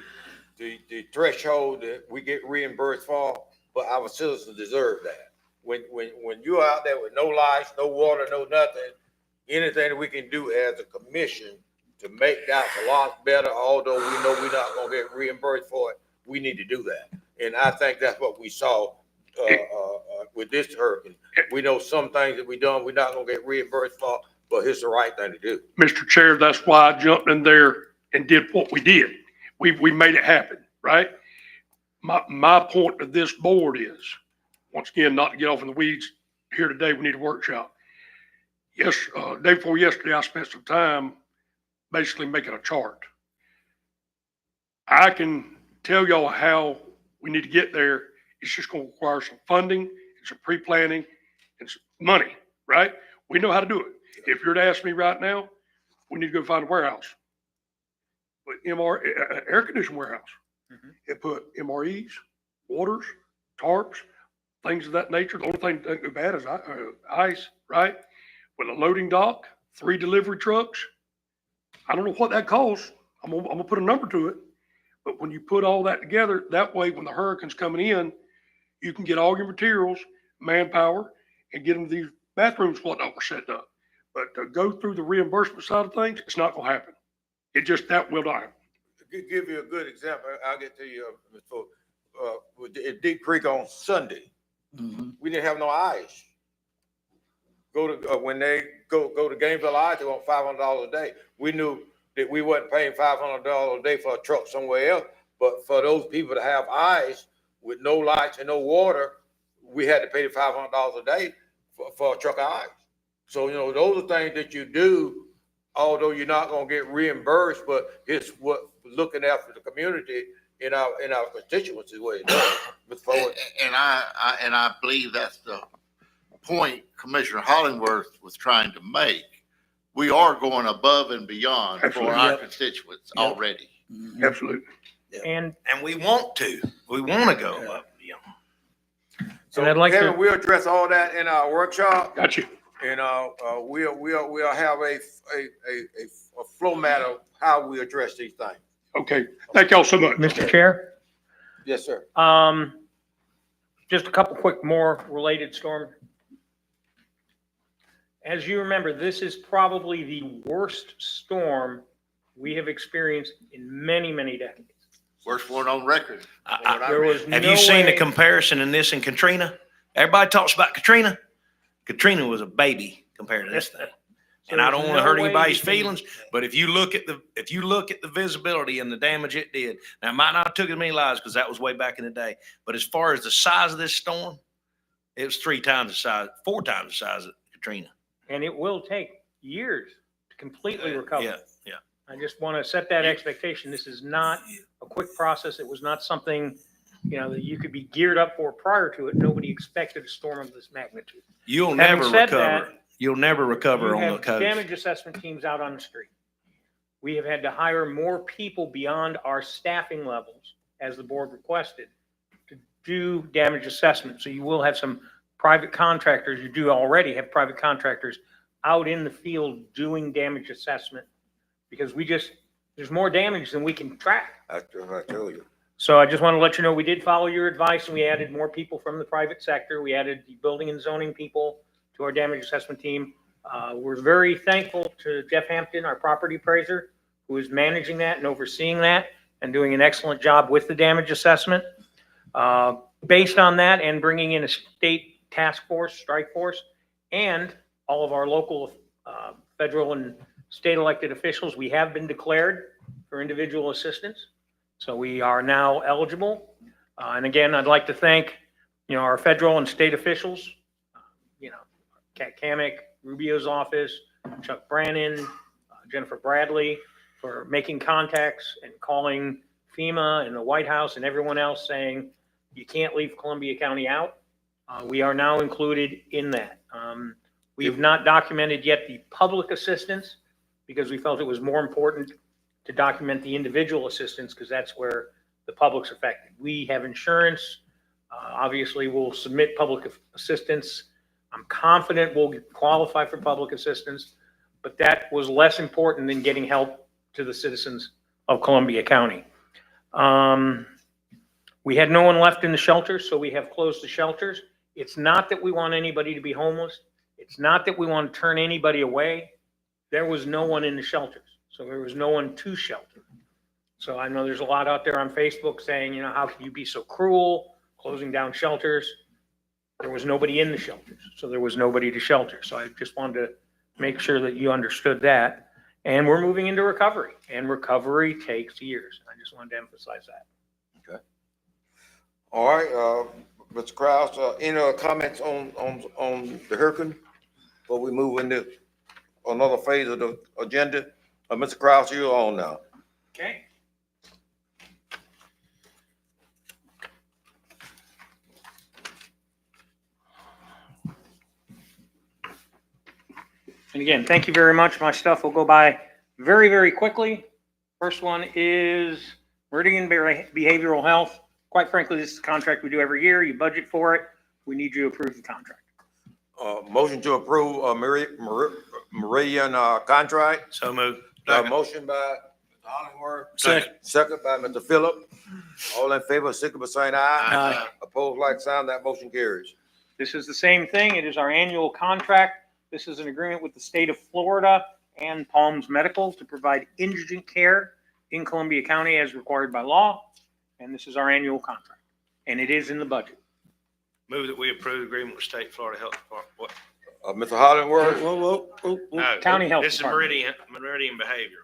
threshold that we get reimbursed for, but our citizens deserve that. When you're out there with no lights, no water, no nothing, anything that we can do as a commission to make that a lot better, although we know we're not gonna get reimbursed for it, we need to do that. And I think that's what we saw with this hurricane. We know some things that we done, we're not gonna get reimbursed for, but it's the right thing to do. Mr. Chair, that's why I jumped in there and did what we did. We made it happen, right? My point to this board is, once again, not to get off in the weeds here today, we need a workshop. Yes, day before yesterday, I spent some time basically making a chart. I can tell y'all how we need to get there. It's just gonna require some funding, and some pre-planning, and some money, right? We know how to do it. If you're to ask me right now, we need to go find a warehouse. But air conditioned warehouse. It put MREs, waters, tarps, things of that nature. The only thing that go bad is ice, right? With a loading dock, 3 delivery trucks. I don't know what that costs. I'm gonna put a number to it. But when you put all that together, that way, when the hurricane's coming in, you can get all your materials, manpower, and get them to these bathrooms, whatnot, were set up. But to go through the reimbursement side of things, it's not gonna happen. That will not happen. To give you a good example, I'll get to you, Mr. At Deep Creek on Sunday, we didn't have no ice. When they go to Gainesville Ice, they want $500 a day. We knew that we wasn't paying $500 a day for a truck somewhere else, but for those people to have ice with no lights and no water, we had to pay the $500 a day for a truck of ice. So, those are things that you do, although you're not gonna get reimbursed, but it's what looking after the community in our constituency way. Mr. Ford. And I believe that's the point Commissioner Hollingworth was trying to make. We are going above and beyond for Absolutely. our Yep. constituents Yep. already. Absolutely. And we want to go up, So And I'd like to- Kevin, we'll address all that in our workshop, Got you. and we'll have a flow mat of how we address these things. Okay. Thank y'all so much. Mr. Chair, Yes, sir. just a couple quick more related storm. As you remember, this is probably the worst storm we have experienced in many, many decades. Worst one on record. There was Have no you seen the way- comparison in this and Katrina? Everybody talks about Katrina. Katrina was a baby compared to this thing. And I don't want to hurt anybody's feelings, but if you look at the visibility and the damage it did, now it might not have took as many lives because that was way back in the day. But as far as the size of this storm, it was 4 times the size of Katrina. And it will take years to completely recover. Yeah. I just want to set that expectation. This is not a quick process. It was not something, that you could be geared up for prior to it. Nobody expected a storm of this magnitude. You'll Having never said recover. that, You'll never recover You on the have coast. damage assessment teams out on the street. We have had to hire more people beyond our staffing levels, as the board requested, to do damage assessment. So you will have some private contractors, you do already have private contractors out in the field doing damage assessment, because there's more damage than we can track. That's what I told you. So I just want to let you know, we did follow your advice, and we added more people from the private sector. We added the building and zoning people to our damage assessment team. We're very thankful to Jeff Hampton, our property appraiser, who is managing that and overseeing that and doing an excellent job with the damage assessment. Based on that and bringing in a state task force, strike force, and all of our local, federal and state elected officials, we have been declared for individual assistance. So we are now eligible. And again, I'd like to thank, our federal and state officials, Kat Kamick, Rubio's office, Chuck Brannon, Jennifer Bradley, for making contacts and calling FEMA and the White House and everyone else saying you can't leave Columbia County out. We are now included in that. We have not documented yet the public assistance because we felt it was more important to document the individual assistance because that's where the public's affected. We have insurance. Obviously, we'll submit public assistance. I'm confident we'll qualify for public assistance, but that was less important than getting help to the citizens of Columbia County. We had no one left in the shelters, so we have closed the shelters. It's not that we want anybody to be homeless. It's not that we want to turn anybody away. There was no one in the shelters, so there was no one to shelter. So I know there's a lot out there on Facebook saying, you know, how can you be so cruel, closing down shelters? There was nobody in the shelters, so there was nobody to shelter. So I just wanted to make sure that you understood that. And we're moving into recovery, and recovery takes years. I just wanted to emphasize that. Okay. All right, Mr. Kraus, any other comments on the hurricane before we move into another phase of the agenda? Mr. Kraus, you're on now. Okay. And again, thank you very much. My stuff will go by very, very quickly. First one is Meridian Behavioral Health. Quite frankly, this is a contract we do every year. You budget for it. We need you to approve the contract. Motion to approve Meridian contract. So moved. Motion by Mr. Hollingworth. Second. Second by Mr. Phillip. All in favor, signify by saying aye. Aye. Opposed, like sign. That motion carries. This is the same thing. It is our annual contract. This is an agreement with the state of Florida and Palms Medical to provide indigent care in Columbia County as required by law. And this is our annual contract. And it is in the budget. Move that we approve the agreement with State Florida Health Department. What? Mr. Hollingworth. Whoa. No, County Health This is Department. Meridian Behavior.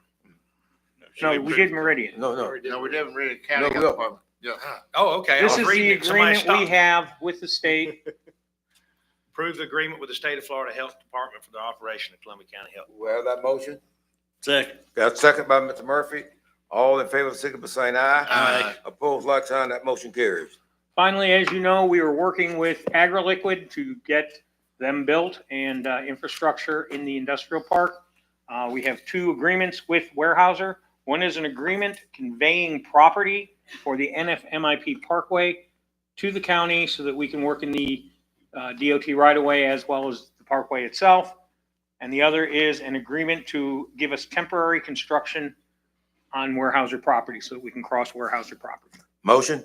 No, we did Meridian. No. No, we didn't really county No, health department. Yeah. Oh, okay. I This was is reading the it. Somebody agreement we stopped. have with the state. Approve the agreement with the State of Florida Health Department for the operation of Columbia County Health. We have that motion. Second. Got a second by Mr. Murphy. All in favor, signify by saying aye. Aye. Opposed, like sign. That motion carries. Finally, as you know, we are working with AgriLiquid to get them built and infrastructure in the industrial park. We have two agreements with Weyerhaeuser. One is an agreement conveying property for the NFMIP Parkway to the county so that we can work in the DOT right away as well as the parkway itself. And the other is an agreement to give us temporary construction on Weyerhaeuser property so that we can cross Weyerhaeuser property. Motion.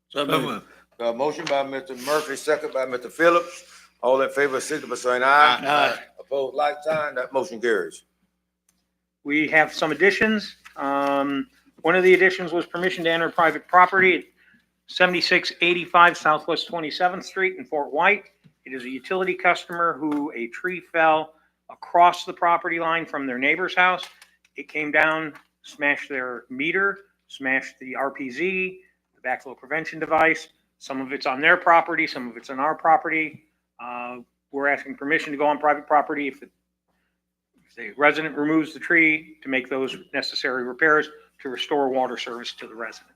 So moved. Motion by Mr. Murphy, second by Mr. Phillips. All in favor, signify by saying aye. Aye. Opposed, like sign. That motion carries. We have some additions. One of the additions was permission to enter private property at 7685 Southwest 27th Street in Fort White. It is a utility customer who a tree fell across the property line from their neighbor's house. It came down, smashed their meter, smashed the RPZ, the backflow prevention device. Some of it's on their property, some of it's on our property. We're asking permission to go on private property if the resident removes the tree to make those necessary repairs to restore water service to the resident.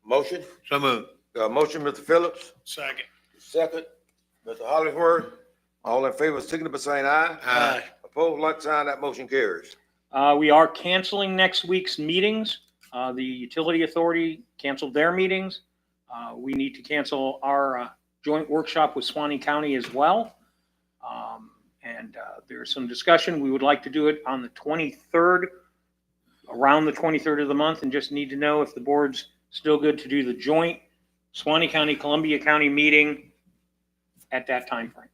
Motion. So moved. Motion, Mr. Phillips. Second. Second, Mr. Hollingsworth. All in favor, signify by saying aye. Aye. Opposed, like sign. That motion carries. We are canceling next week's meetings. The utility authority canceled their meetings. We need to cancel our joint workshop with Suwannee County as well. And there's some discussion. We would like to do it on the 23rd, around the 23rd of the month, and just need to know if the board's still good to do the joint Suwannee County, Columbia County meeting at that time frame.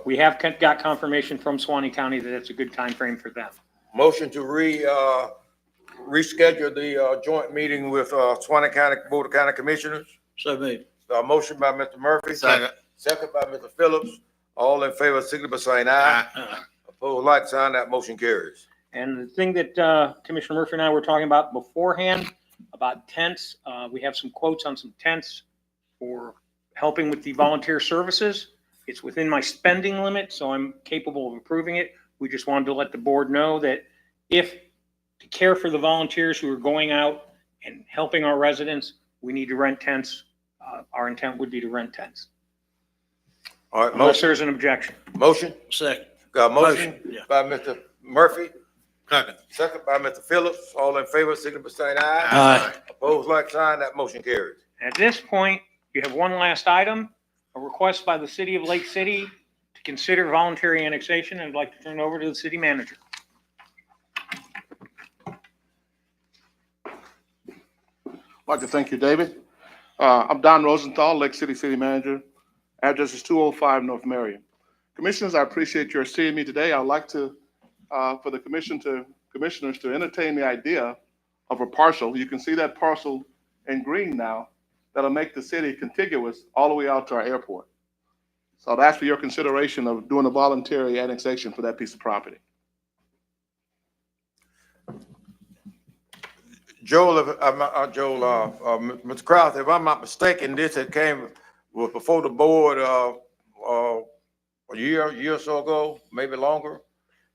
We have got confirmation from Suwannee County that it's a good time frame for them. Motion to reschedule the joint meeting with Suwannee County Board of County Commissioners. So moved. Motion by Mr. Murphy. Second. Second by Mr. Phillips. All in favor, signify by saying aye. Opposed, like sign. That motion carries. And the thing that Commissioner Murphy and I were talking about beforehand, about tents, we have some quotes on some tents for helping with the volunteer services. It's within my spending limit, so I'm capable of approving it. We just wanted to let the board know that if to care for the volunteers who are going out and helping our residents, we need to rent tents. Our intent would be to rent tents, All right, unless motion, there's an objection. motion, Second. got a motion Motion, yeah. by Mr. Murphy, Second. second by Mr. Phillips. All in favor, signify by saying aye. Aye. Opposed, like sign, that motion carries. At this point, you have one last item, a request by the city of Lake City to consider voluntary annexation. I'd like to turn it over to the city manager. I'd like to thank you, David. I'm Don Rosenthal, Lake City City Manager. Address is 205 North Marion. Commissioners, I appreciate your seeing me today. I'd like to, for the commissioners to entertain the idea of a parcel. You can see that parcel in green now. That'll make the city contiguous all the way out to our airport. So I'd ask for your consideration of doing a voluntary annexation for that piece of property. Joel, Mr. Kraus, if I'm not mistaken, this had was before the board, a year or so ago, maybe longer.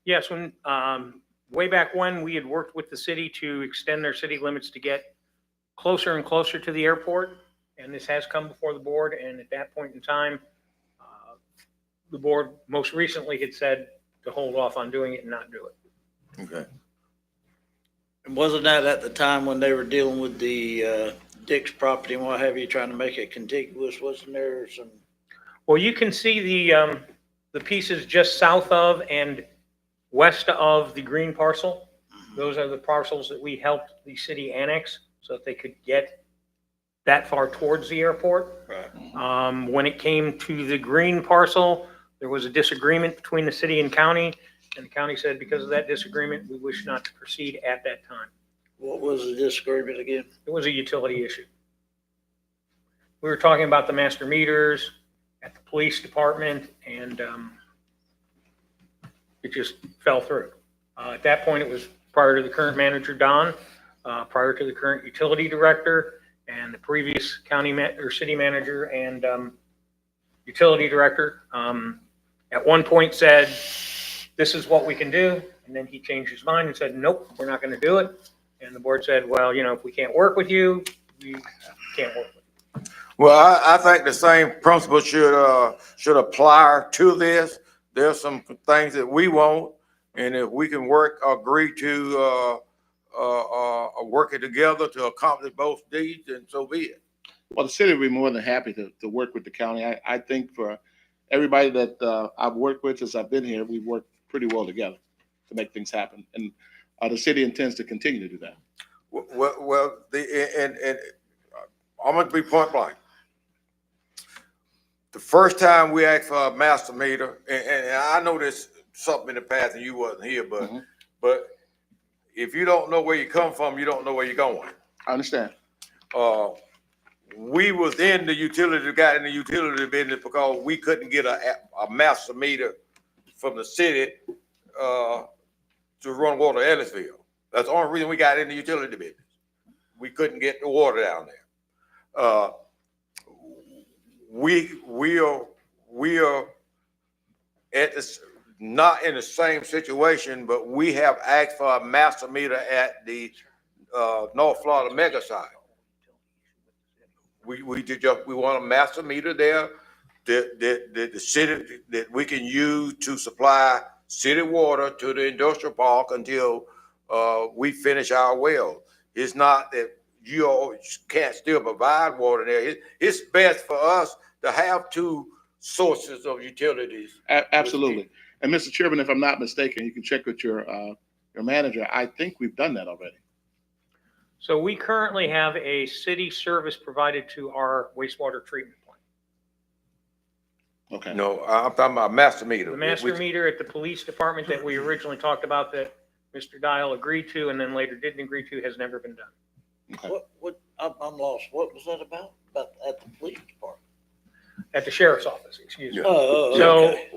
Yes, when, way back when, we had worked with the city to extend their city limits to get closer and closer to the airport. And this has come before the board. And at that point in time, the board most recently had said to hold off on doing it and not do it. Okay. And wasn't that at the time when they were dealing with the Dick's property and what have you, trying to make it contiguous? Wasn't there some? Well, you can see the pieces just south of and west of the green parcel. Those are the parcels that we helped the city annex so that they could get that far towards the airport. Right. When it came to the green parcel, there was a disagreement between the city and county. And the county said, because of that disagreement, we wish not to proceed at that time. What was the disagreement again? It was a utility issue. We were talking about the master meters at the police department, and it just fell through. At that point, it was prior to the current manager, Don, prior to the current utility director, and the previous county or city manager and utility director. At one point said, this is what we can do. And then he changed his mind and said, nope, we're not going to do it. And the board said, well, if we can't work with you, we can't work with you. Well, I think the same principle should apply to this. There's some things that we want, and if we can agree to work it together to accomplish both needs, then so be it. Well, the city would be more than happy to work with the county. I think for everybody that I've worked with since I've been here, we've worked pretty well together to make things happen. And the city intends to continue to do that. Well, I'm going to be point blank. The first time we asked for a master meter, and I know there's something in the past and you wasn't here, but if you don't know where you come from, you don't know where you're going. I understand. We was in the utility, got in the utility business because we couldn't get a master meter from the city to run water to Ellisville. That's the only reason we got in the utility business. We couldn't get the water down there. We are at this, not in the same situation, but we have asked for a master meter at the North Florida mega site. We want a master meter there that the city, that we can use to supply city water to the industrial park until we finish our well. It's not that you all can't still provide water there. It's best for us to have two sources of utilities. Absolutely. And Mr. Chairman, if I'm not mistaken, you can check with your manager. I think we've done that already. So we currently have a city service provided to our wastewater treatment plant. Okay. No, I'm talking about master meter. The master meter at the police department that we originally talked about that Mr. Dial agreed to and then later didn't agree to has never been done. Okay. I'm lost. What was that about? About at the police department? At the sheriff's office, excuse me. Oh, So okay.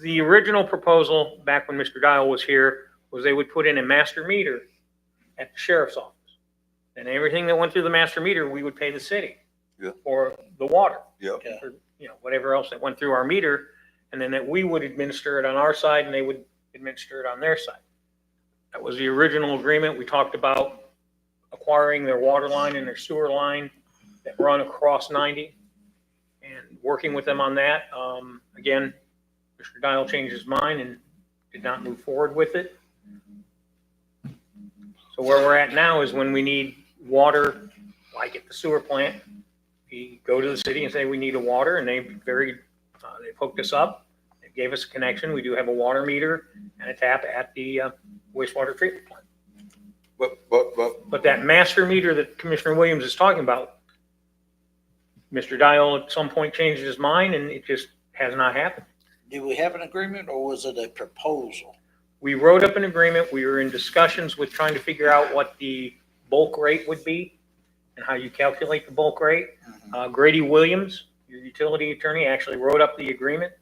the original proposal back when Mr. Dial was here was they would put in a master meter at the sheriff's office. And everything that went through the master meter, we would pay the city for the water. Yeah. Or, whatever else that went through our meter, and then that we would administer it on our side and they would administer it on their side. That was the original agreement. We talked about acquiring their water line and their sewer line that run across 90 and working with them on that. Again, Mr. Dial changed his mind and did not move forward with it. So where we're at now is when we need water, like at the sewer plant, we go to the city and say we need a water, and they've hooked us up. They gave us a connection. We do have a water meter and a tap at the wastewater treatment plant. But that master meter that Commissioner Williams is talking about, Mr. Dial at some point changed his mind, and it just has not happened. Do we have an agreement or was it a proposal? We wrote up an agreement. We were in discussions with trying to figure out what the bulk rate would be and how you calculate the bulk rate. Grady Williams, your utility attorney, actually wrote up the agreement.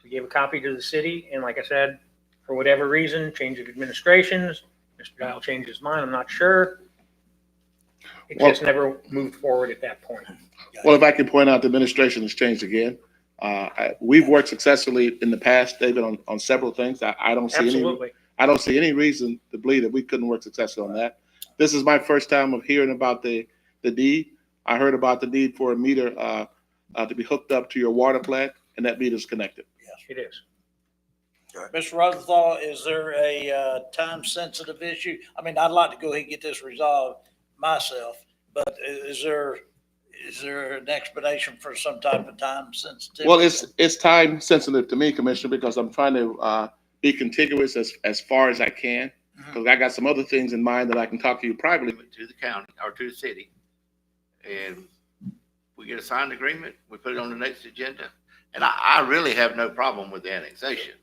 We gave a copy to the city, and like I said, for whatever reason, change of administrations, Mr. Dial changed his mind. I'm not sure. It just never moved forward at that point. Well, if I can point out, the administration has changed again. We've worked successfully in the past, David, on several things. I don't see Absolutely. I don't see any reason to believe that we couldn't work successfully on that. This is my first time of hearing about the deed. I heard about the need for a meter to be hooked up to your water plant, and that meter's connected. Yes, it is. Mr. Rosenthal, is there a time-sensitive issue? I mean, I'd like to go ahead and get this resolved myself, but is there an explanation for some type of time sensitivity? Well, it's time sensitive to me, Commissioner, because I'm trying to be contiguous as far as I can, because I got some other things in mind that I can talk to you privately. To the county or to the city. And we get a signed agreement, we put it on the next agenda. And I really have no problem with the annexation.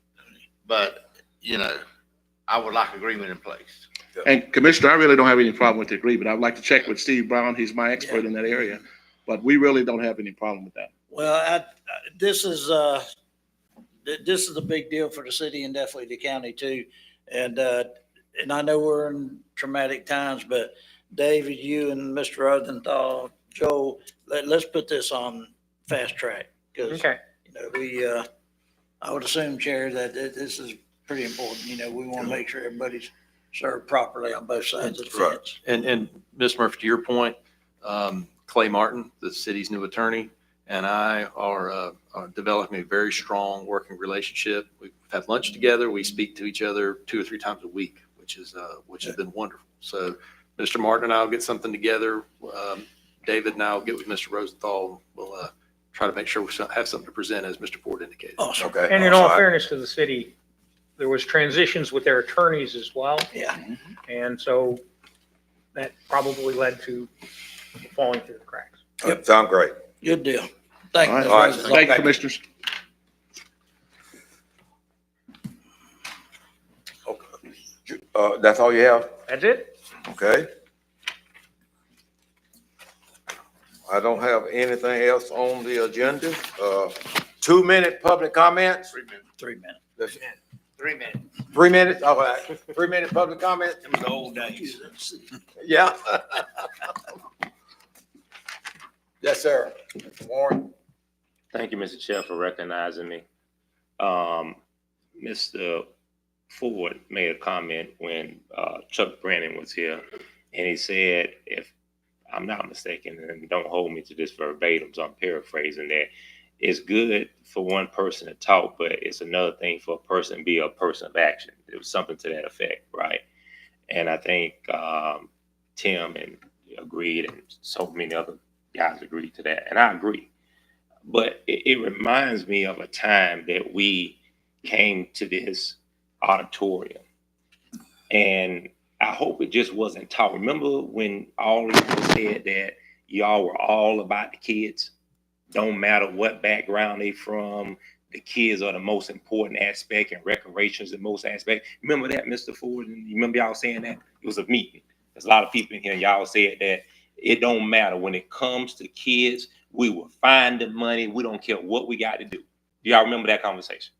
But, you know, I would like agreement in place. And Commissioner, I really don't have any problem with the agreement. I'd like to check with Steve Brown. He's my expert in that area. But we really don't have any problem with that. Well, this is a big deal for the city and definitely the county too. And I know we're in traumatic times, but David, you and Mr. Rosenthal, Joel, let's put this on fast track. Because, Okay. I would assume, Chair, that this is pretty important. We want to make sure everybody's served properly on both sides of the fence. And Ms. Murphy, to your point, Clay Martin, the city's new attorney, and I are developing a very strong working relationship. We've had lunch together. We speak to each other 2 or 3 times a week, which has been wonderful. So Mr. Martin and I will get something together. David and I will get with Mr. Rosenthal. We'll try to make sure we have something to present, as Mr. Ford indicated. Awesome. Okay. And in all fairness to the city, there was transitions with their attorneys as well. Yeah. And so that probably led to falling through the cracks. Sound great. Good deal. Thank you. All right. Mr. All right. Rosenthal. Thank you, Commissioners. Okay. That's all you have? That's it? Okay. I don't have anything else on the agenda. 2-minute public comments? 3 minutes. 3 minutes. 3 minutes. 3 minutes? All right. 3-minute public comments? Them was the old days. Yeah. Yes, sir. Warren? Thank you, Mr. Chair, for recognizing me. Mr. Ford made a comment when Chuck Brennan was here, and he said, if I'm not mistaken, and don't hold me to this verbatim, so I'm paraphrasing that, it's good for one person to talk, but it's another thing for a person to be a person of action. It was something to that effect, right? And I think Tim and agreed, and so many other guys agreed to that, and I agree. But it reminds me of a time that we came to this auditorium, and I hope it just wasn't taught. Remember when all of you said that y'all were all about the kids? Don't matter what background they from, the kids are the most important aspect and recreation is the most aspect. Remember that, Mr. Ford? And you remember y'all saying that? It was a meeting. There's a lot of people in here, and y'all said that it don't matter. When it comes to kids, we will find the money. We don't care what we got to do. Do y'all remember that conversation?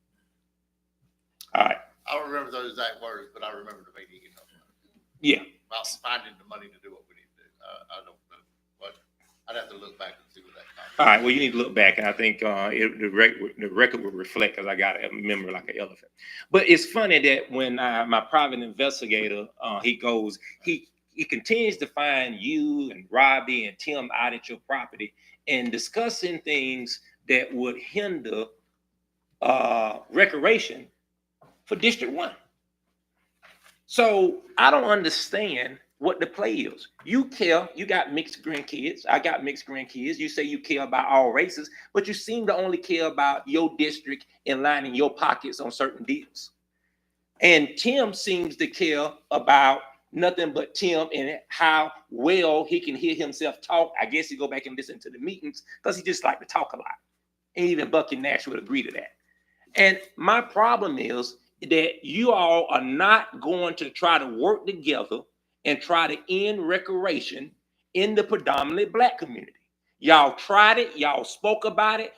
All right. I don't remember those exact words, but I remember the meeting. Yeah. About finding the money to do what we need to do. I don't know, but I'd have to look back and see what that conversation All right, well, you need to look back, and I think the record will reflect, because I got a memory like an elephant. But it's funny that when my private investigator, he continues to find you and Robbie and Tim out at your property and discussing things that would hinder recreation for District 1. So I don't understand what the play is. You care, you got mixed grandkids. I got mixed grandkids. You say you care about all races, but you seem to only care about your district and lining your pockets on certain deals. And Tim seems to care about nothing but Tim and how well he can hear himself talk. I guess he go back and listen to the meetings because he just like to talk a lot. And even Bucky Nash would agree to that. And my problem is that you all are not going to try to work together and try to end recreation in the predominantly Black community. Y'all tried it, y'all spoke about it.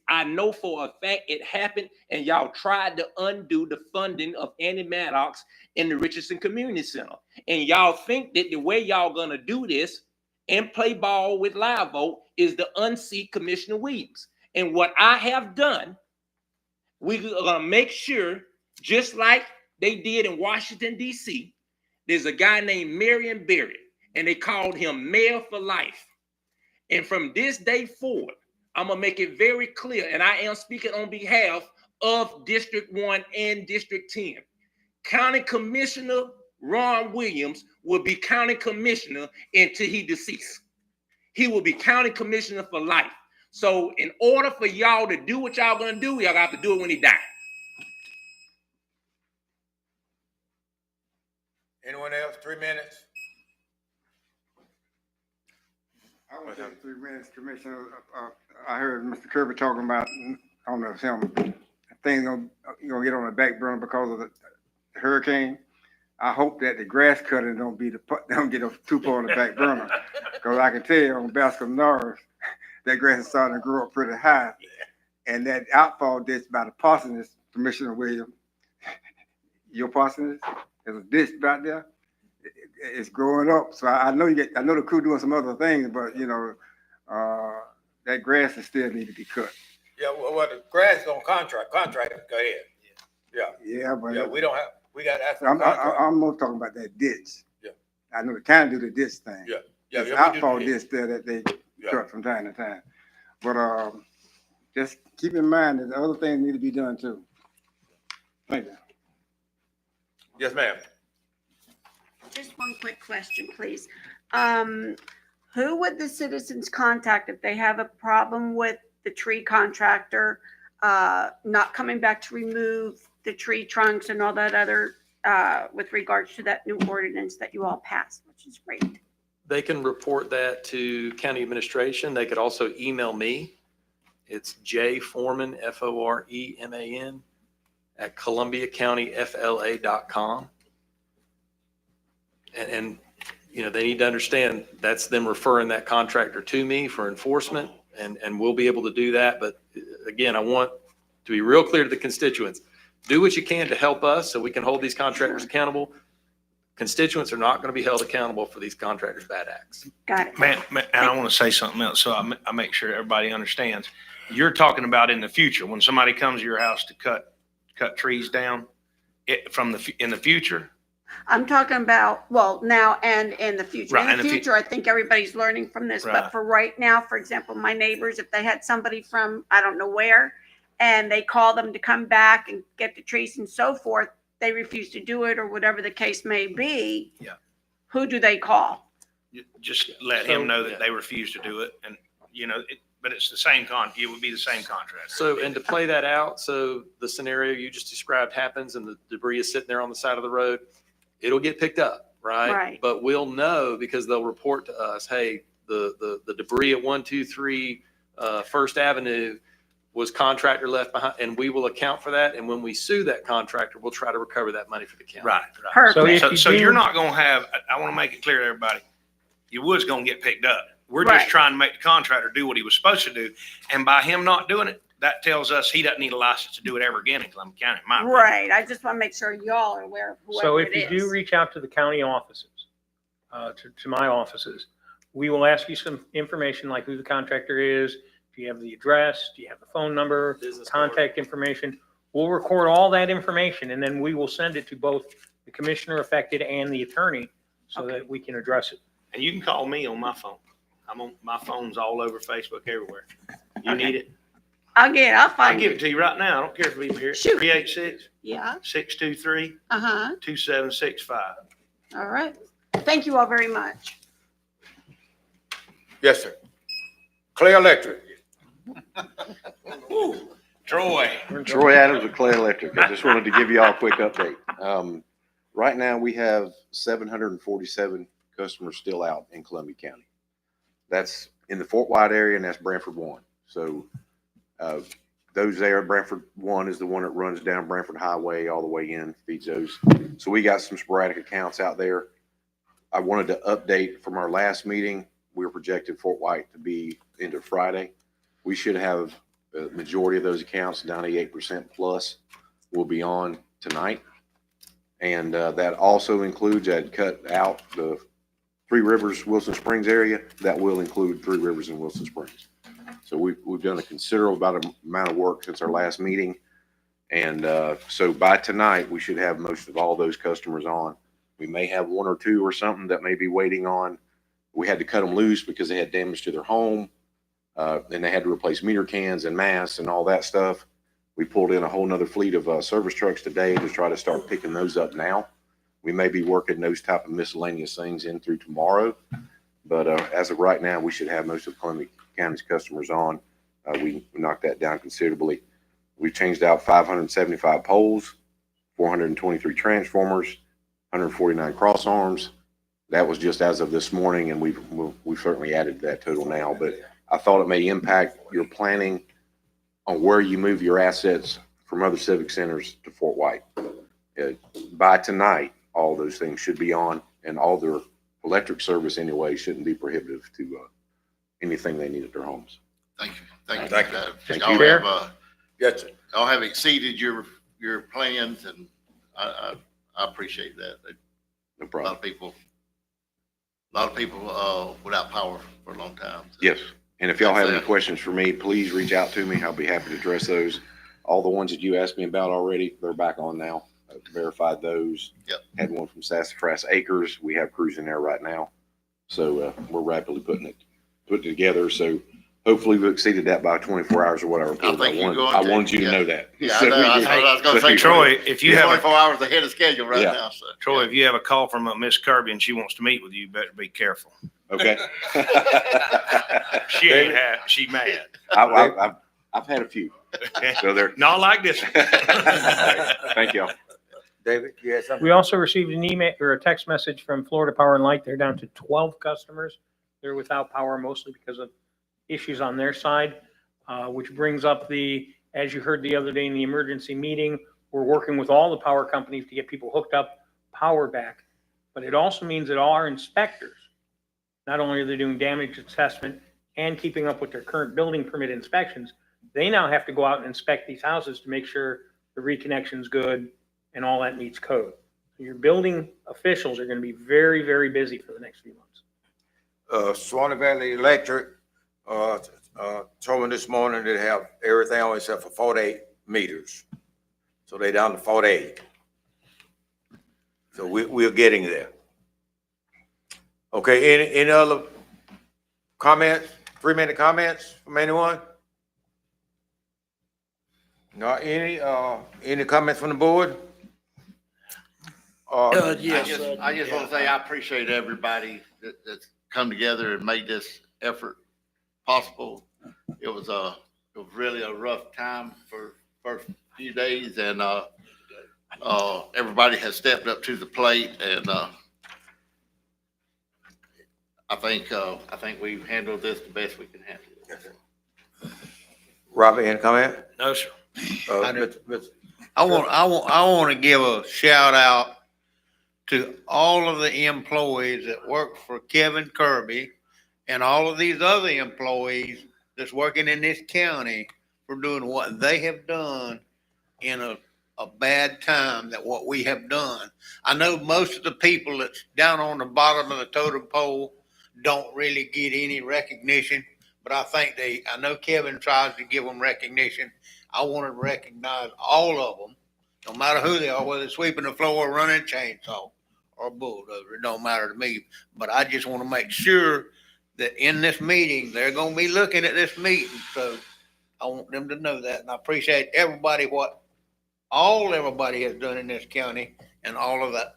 I know for a fact it happened, and y'all tried to undo the funding of Annie Maddox in the Richardson Community Center. And y'all think that the way y'all gonna do this and play ball with Live Vote is to unseat Commissioner Williams. And what I have done, we're gonna make sure, just like they did in Washington, D.C., there's a guy named Marion Barry, and they called him Mayor for Life. And from this day forward, I'm going to make it very clear, and I am speaking on behalf of District 1 and District 10. County Commissioner Ron Williams will be county commissioner until he deceased. He will be county commissioner for life. So in order for y'all to do what y'all going to do, y'all got to do it when he dies. Anyone else? 3 minutes? I want to take 3 minutes, Commissioner. I heard Mr. Kirby talking about, I don't know if him, things gonna get on the back burner because of the hurricane. I hope that the grass cutting don't get too far on the back burner. Because I can tell you on Bascom Norris, that grass is starting to grow up pretty high. And that outfall ditch by the parsonage, Commissioner Williams, your parsonage, there's a ditch back there. It's growing up. So I know I know the crew doing some other things, but you know, that grass is still need to be cut. Yeah, well, the grass is on contract. Contractors, go ahead. Yeah, but Yeah, we don't have, we got to ask. I'm more talking about that ditch. Yeah. I know the county do the ditch thing. Yeah. There's we do outfall the- ditch there that they Yeah. cut from time to time. But just keep in mind that the other things need to be done too. Thank you. Yes, ma'am. Just one quick question, please. Who would the citizens contact if they have a problem with the tree contractor not coming back to remove the tree trunks and all that other with regards to that new ordinance that you all passed, which is great? They can report that to county administration. They could also email me. It's jforeman, Foreman, at columbiacountyfla.com. And, you know, they need to understand that's them referring that contractor to me for enforcement, and we'll be able to do that. But again, I want to be real clear to the constituents. Do what you can to help us so we can hold these contractors accountable. Constituents are not going to be held accountable for these contractors' bad acts. Got it. Man, and I want to say something else, so I make sure everybody understands. You're talking about in the future, when somebody comes to your house to cut trees down, in the future. I'm talking about, well, now and in the future. Right, In the future, I think everybody's learning from this, but Right. for right now, for example, my neighbors, if they had somebody from, I don't know where, and they call them to come back and get the trees and so forth, they refuse to do it or whatever the case may be. Yeah. Who do they call? You just let him know that they refuse to do it, and, you know, but it's the same it would be the same contract. So, and to play that out, so the scenario you just described happens and the debris is sitting there on the side of the road, it'll get picked up, right? Right. But we'll know because they'll report to us, hey, the debris at 123 First Avenue was contractor left behind, and we will account for that. And when we sue that contractor, we'll try to recover that money for the county. Right. Perfect. So you're not going to have, I want to make it clear to everybody, your wood's going to get picked up. We're Right. just trying to make the contractor do what he was supposed to do. And by him not doing it, that tells us he doesn't need a license to do it ever again in Columbia County, in my opinion. Right. I just want to make sure y'all are aware of So whoever if it you is. do reach out to the county offices, to my offices, we will ask you some information like who the contractor is, Do you have the address? Do you have the phone number, Business card. contact information? We'll record all that information and then we will send it to both the commissioner affected and the attorney so that we can address it. And you can call me on my phone. My phone's all over Facebook everywhere. You need it? I'll I'll find give it it. to you right now. I don't care if we here. Shoot. 386-623-2765. Yeah, all right. Thank you all very much. Yes, sir. Clay Electric. Troy. Troy Adams with Clay Electric. I just wanted to give you all a quick update. Right now, we have 747 customers still out in Columbia County. That's in the Fort White area, and that's Branford 1. So those there, Branford 1 is the one that runs down Branford Highway all the way in, feeds those. So we got some sporadic accounts out there. I wanted to update from our last meeting. We were projected Fort White to be into Friday. We should have the majority of those accounts, 98% plus, will be on tonight. And that also includes, I'd cut out the Three Rivers, Wilson Springs area. That will include Three Rivers and Wilson Springs. So we've done a considerable amount of work since our last meeting. And so by tonight, we should have most of all those customers on. We may have one or two or something that may be waiting on. We had to cut them loose because they had damage to their home. And they had to replace meter cans and masts and all that stuff. We pulled in a whole nother fleet of service trucks today to try to start picking those up now. We may be working those type of miscellaneous things in through tomorrow. But as of right now, we should have most of Columbia County's customers on. We knocked that down considerably. We changed out 575 poles, 423 transformers, 149 cross arms. That was just as of this morning, and we've certainly added to that total now. But I thought it may impact your planning on where you move your assets from other civic centers to Fort White. By tonight, all those things should be on, and all their electric service anyway shouldn't be prohibitive to anything they need at their homes. Thank you. Thank you. Thank you. Thank you. Y'all Yes, sir. y'all have exceeded your plans, and I appreciate that. No A problem. lot of people without power for a long time. So. Yes. And if y'all have any That's it. questions for me, please reach out to me. I'll be happy to address those. All the ones that you asked me about already, they're back on now. I've verified those. Yep. Had one from Sassafras Acres. We have crews in there right now. So we're rapidly putting it together. So hopefully we've exceeded that by 24 hours or whatever. I think you're going I to, wanted you to yeah. know that. Yeah, I know. That's what I was gonna say. Troy, if you You're have 24 hours ahead of schedule right Yeah. now, so. Troy, if you have a call from Miss Kirby and she wants to meet with you, better be careful. Okay. She ain't happy. She mad. I've had a few. So they're, Not like this. thank y'all. David, you had something? We also received an email or a text message from Florida Power and Light. They're down to 12 customers. They're without power mostly because of issues on their side, which brings up as you heard the other day in the emergency meeting, we're working with all the power companies to get people hooked up, power back. But it also means that all our inspectors, not only are they doing damage assessment and keeping up with their current building permit inspections, they now have to go out and inspect these houses to make sure the reconnection's good and all that meets code. So your building officials are going to be very, very busy for the next few months. Swanee Valley Electric, told me this morning they have everything on except for 48 meters. So they down to 48. So we're getting there. Okay, any other comments, 3-minute comments from anyone? Not any comments from the board? Yes. I just want to say I appreciate everybody that's come together and made this effort possible. It was really a rough time for first few days, and everybody has stepped up to the plate, and I think we've handled this the best we can handle it. Robert, any comment? No, sir. I want to give a shout out to all of the employees that work for Kevin Kirby and all of these other employees that's working in this county for doing what they have done in a bad time that what we have done. I know most of the people that's down on the bottom of the totem pole don't really get any recognition, but I think I know Kevin tries to give them recognition. I want to recognize all of them, no matter who they are, whether it's sweeping the floor, running a chainsaw, or a bulldozer. It don't matter to me. But I just want to make sure that in this meeting, they're going to be looking at this meeting. So I want them to know that. And I appreciate everybody, everybody has done in this county and all of the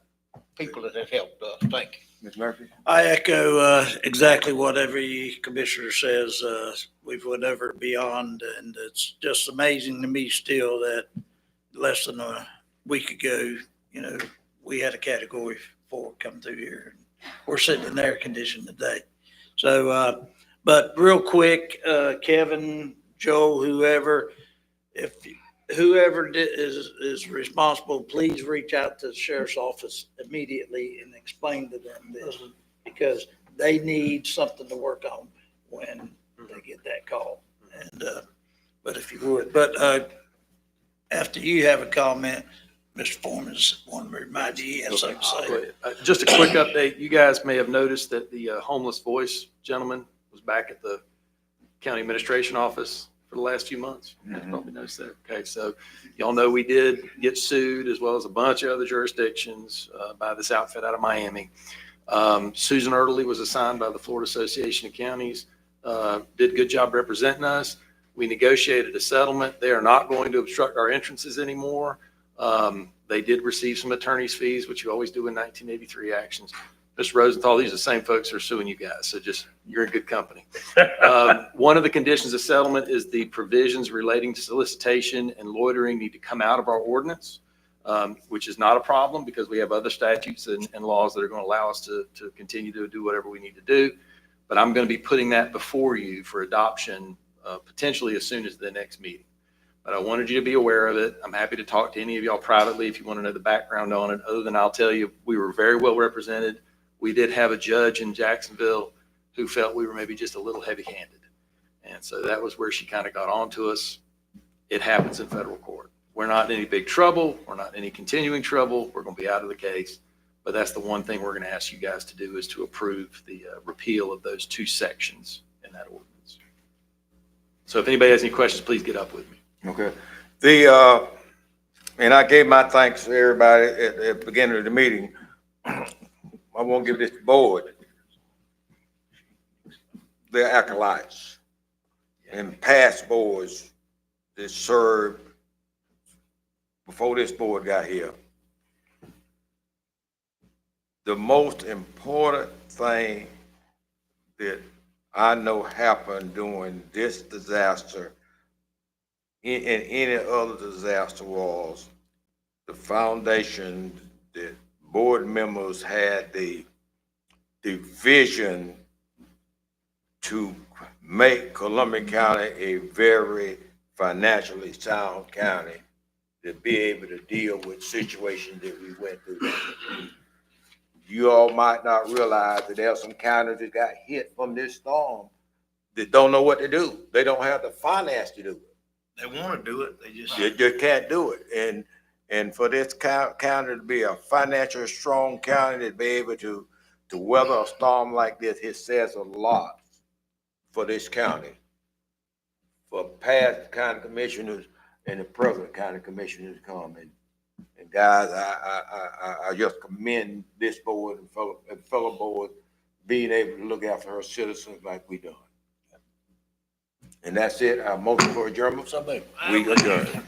people that have helped us. Thank you. Ms. Murphy? I echo exactly what every commissioner says. We've went over beyond, and it's just amazing to me still that less than a week ago, we had a Category 4 come through here. We're sitting in air condition today. So, but real quick, Kevin, Joe, whoever, whoever is responsible, please reach out to the sheriff's office immediately and explain to them this, because they need something to work on when they get that call. And, but if you would, after you have a comment, Mr. Foreman, just want to remind you, he has something to say. Just a quick update. You guys may have noticed that the homeless voice gentleman was back at the county administration office for the last few months. You guys probably noticed that. Okay, so y'all know we did get sued, as well as a bunch of other jurisdictions by this outfit out of Miami. Susan Erdely was assigned by the Florida Association of Counties, did a good job representing us. We negotiated a settlement. They are not going to obstruct our entrances anymore. They did receive some attorney's fees, which you always do in 1983 actions. Mr. Rosenthal, these are the same folks who are suing you guys, so just, you're in good company. One of the conditions of settlement is the provisions relating to solicitation and loitering need to come out of our ordinance, which is not a problem because we have other statutes and laws that are going to allow us to continue to do whatever we need to do. But I'm going to be putting that before you for adoption, potentially as soon as the next meeting. But I wanted you to be aware of it. I'm happy to talk to any of y'all privately if you want to know the background on it. Other than I'll tell you, we were very well represented. We did have a judge in Jacksonville who felt we were maybe just a little heavy-handed. And so that was where she kind of got on to us. It happens in federal court. We're not in any big trouble. We're not in any continuing trouble. We're going to be out of the case. But that's the one thing we're going to ask you guys to do, is to approve the repeal of those two sections in that ordinance. So if anybody has any questions, please get up with me. Okay. And I gave my thanks to everybody at the beginning of the meeting. I want to give this board their acolytes and past boards that served before this board got here. The most important thing that I know happened during this disaster and any other disaster was the foundation that board members had the vision to make Columbia County a very financially sound county, to be able to deal with situations that we went through. You all might not realize that there are some counties that got hit from this storm that don't know what to do. They don't have the finance to do it. They want to do it. They just can't do it. And for this county to be a financially strong county, to be able to weather a storm like this, it says a lot for this county, for past county commissioners and the present county commissioners to come. And guys, I just commend this board and fellow board being able to look after our citizens like we done. And that's it. Our motion for adjournment. We adjourn.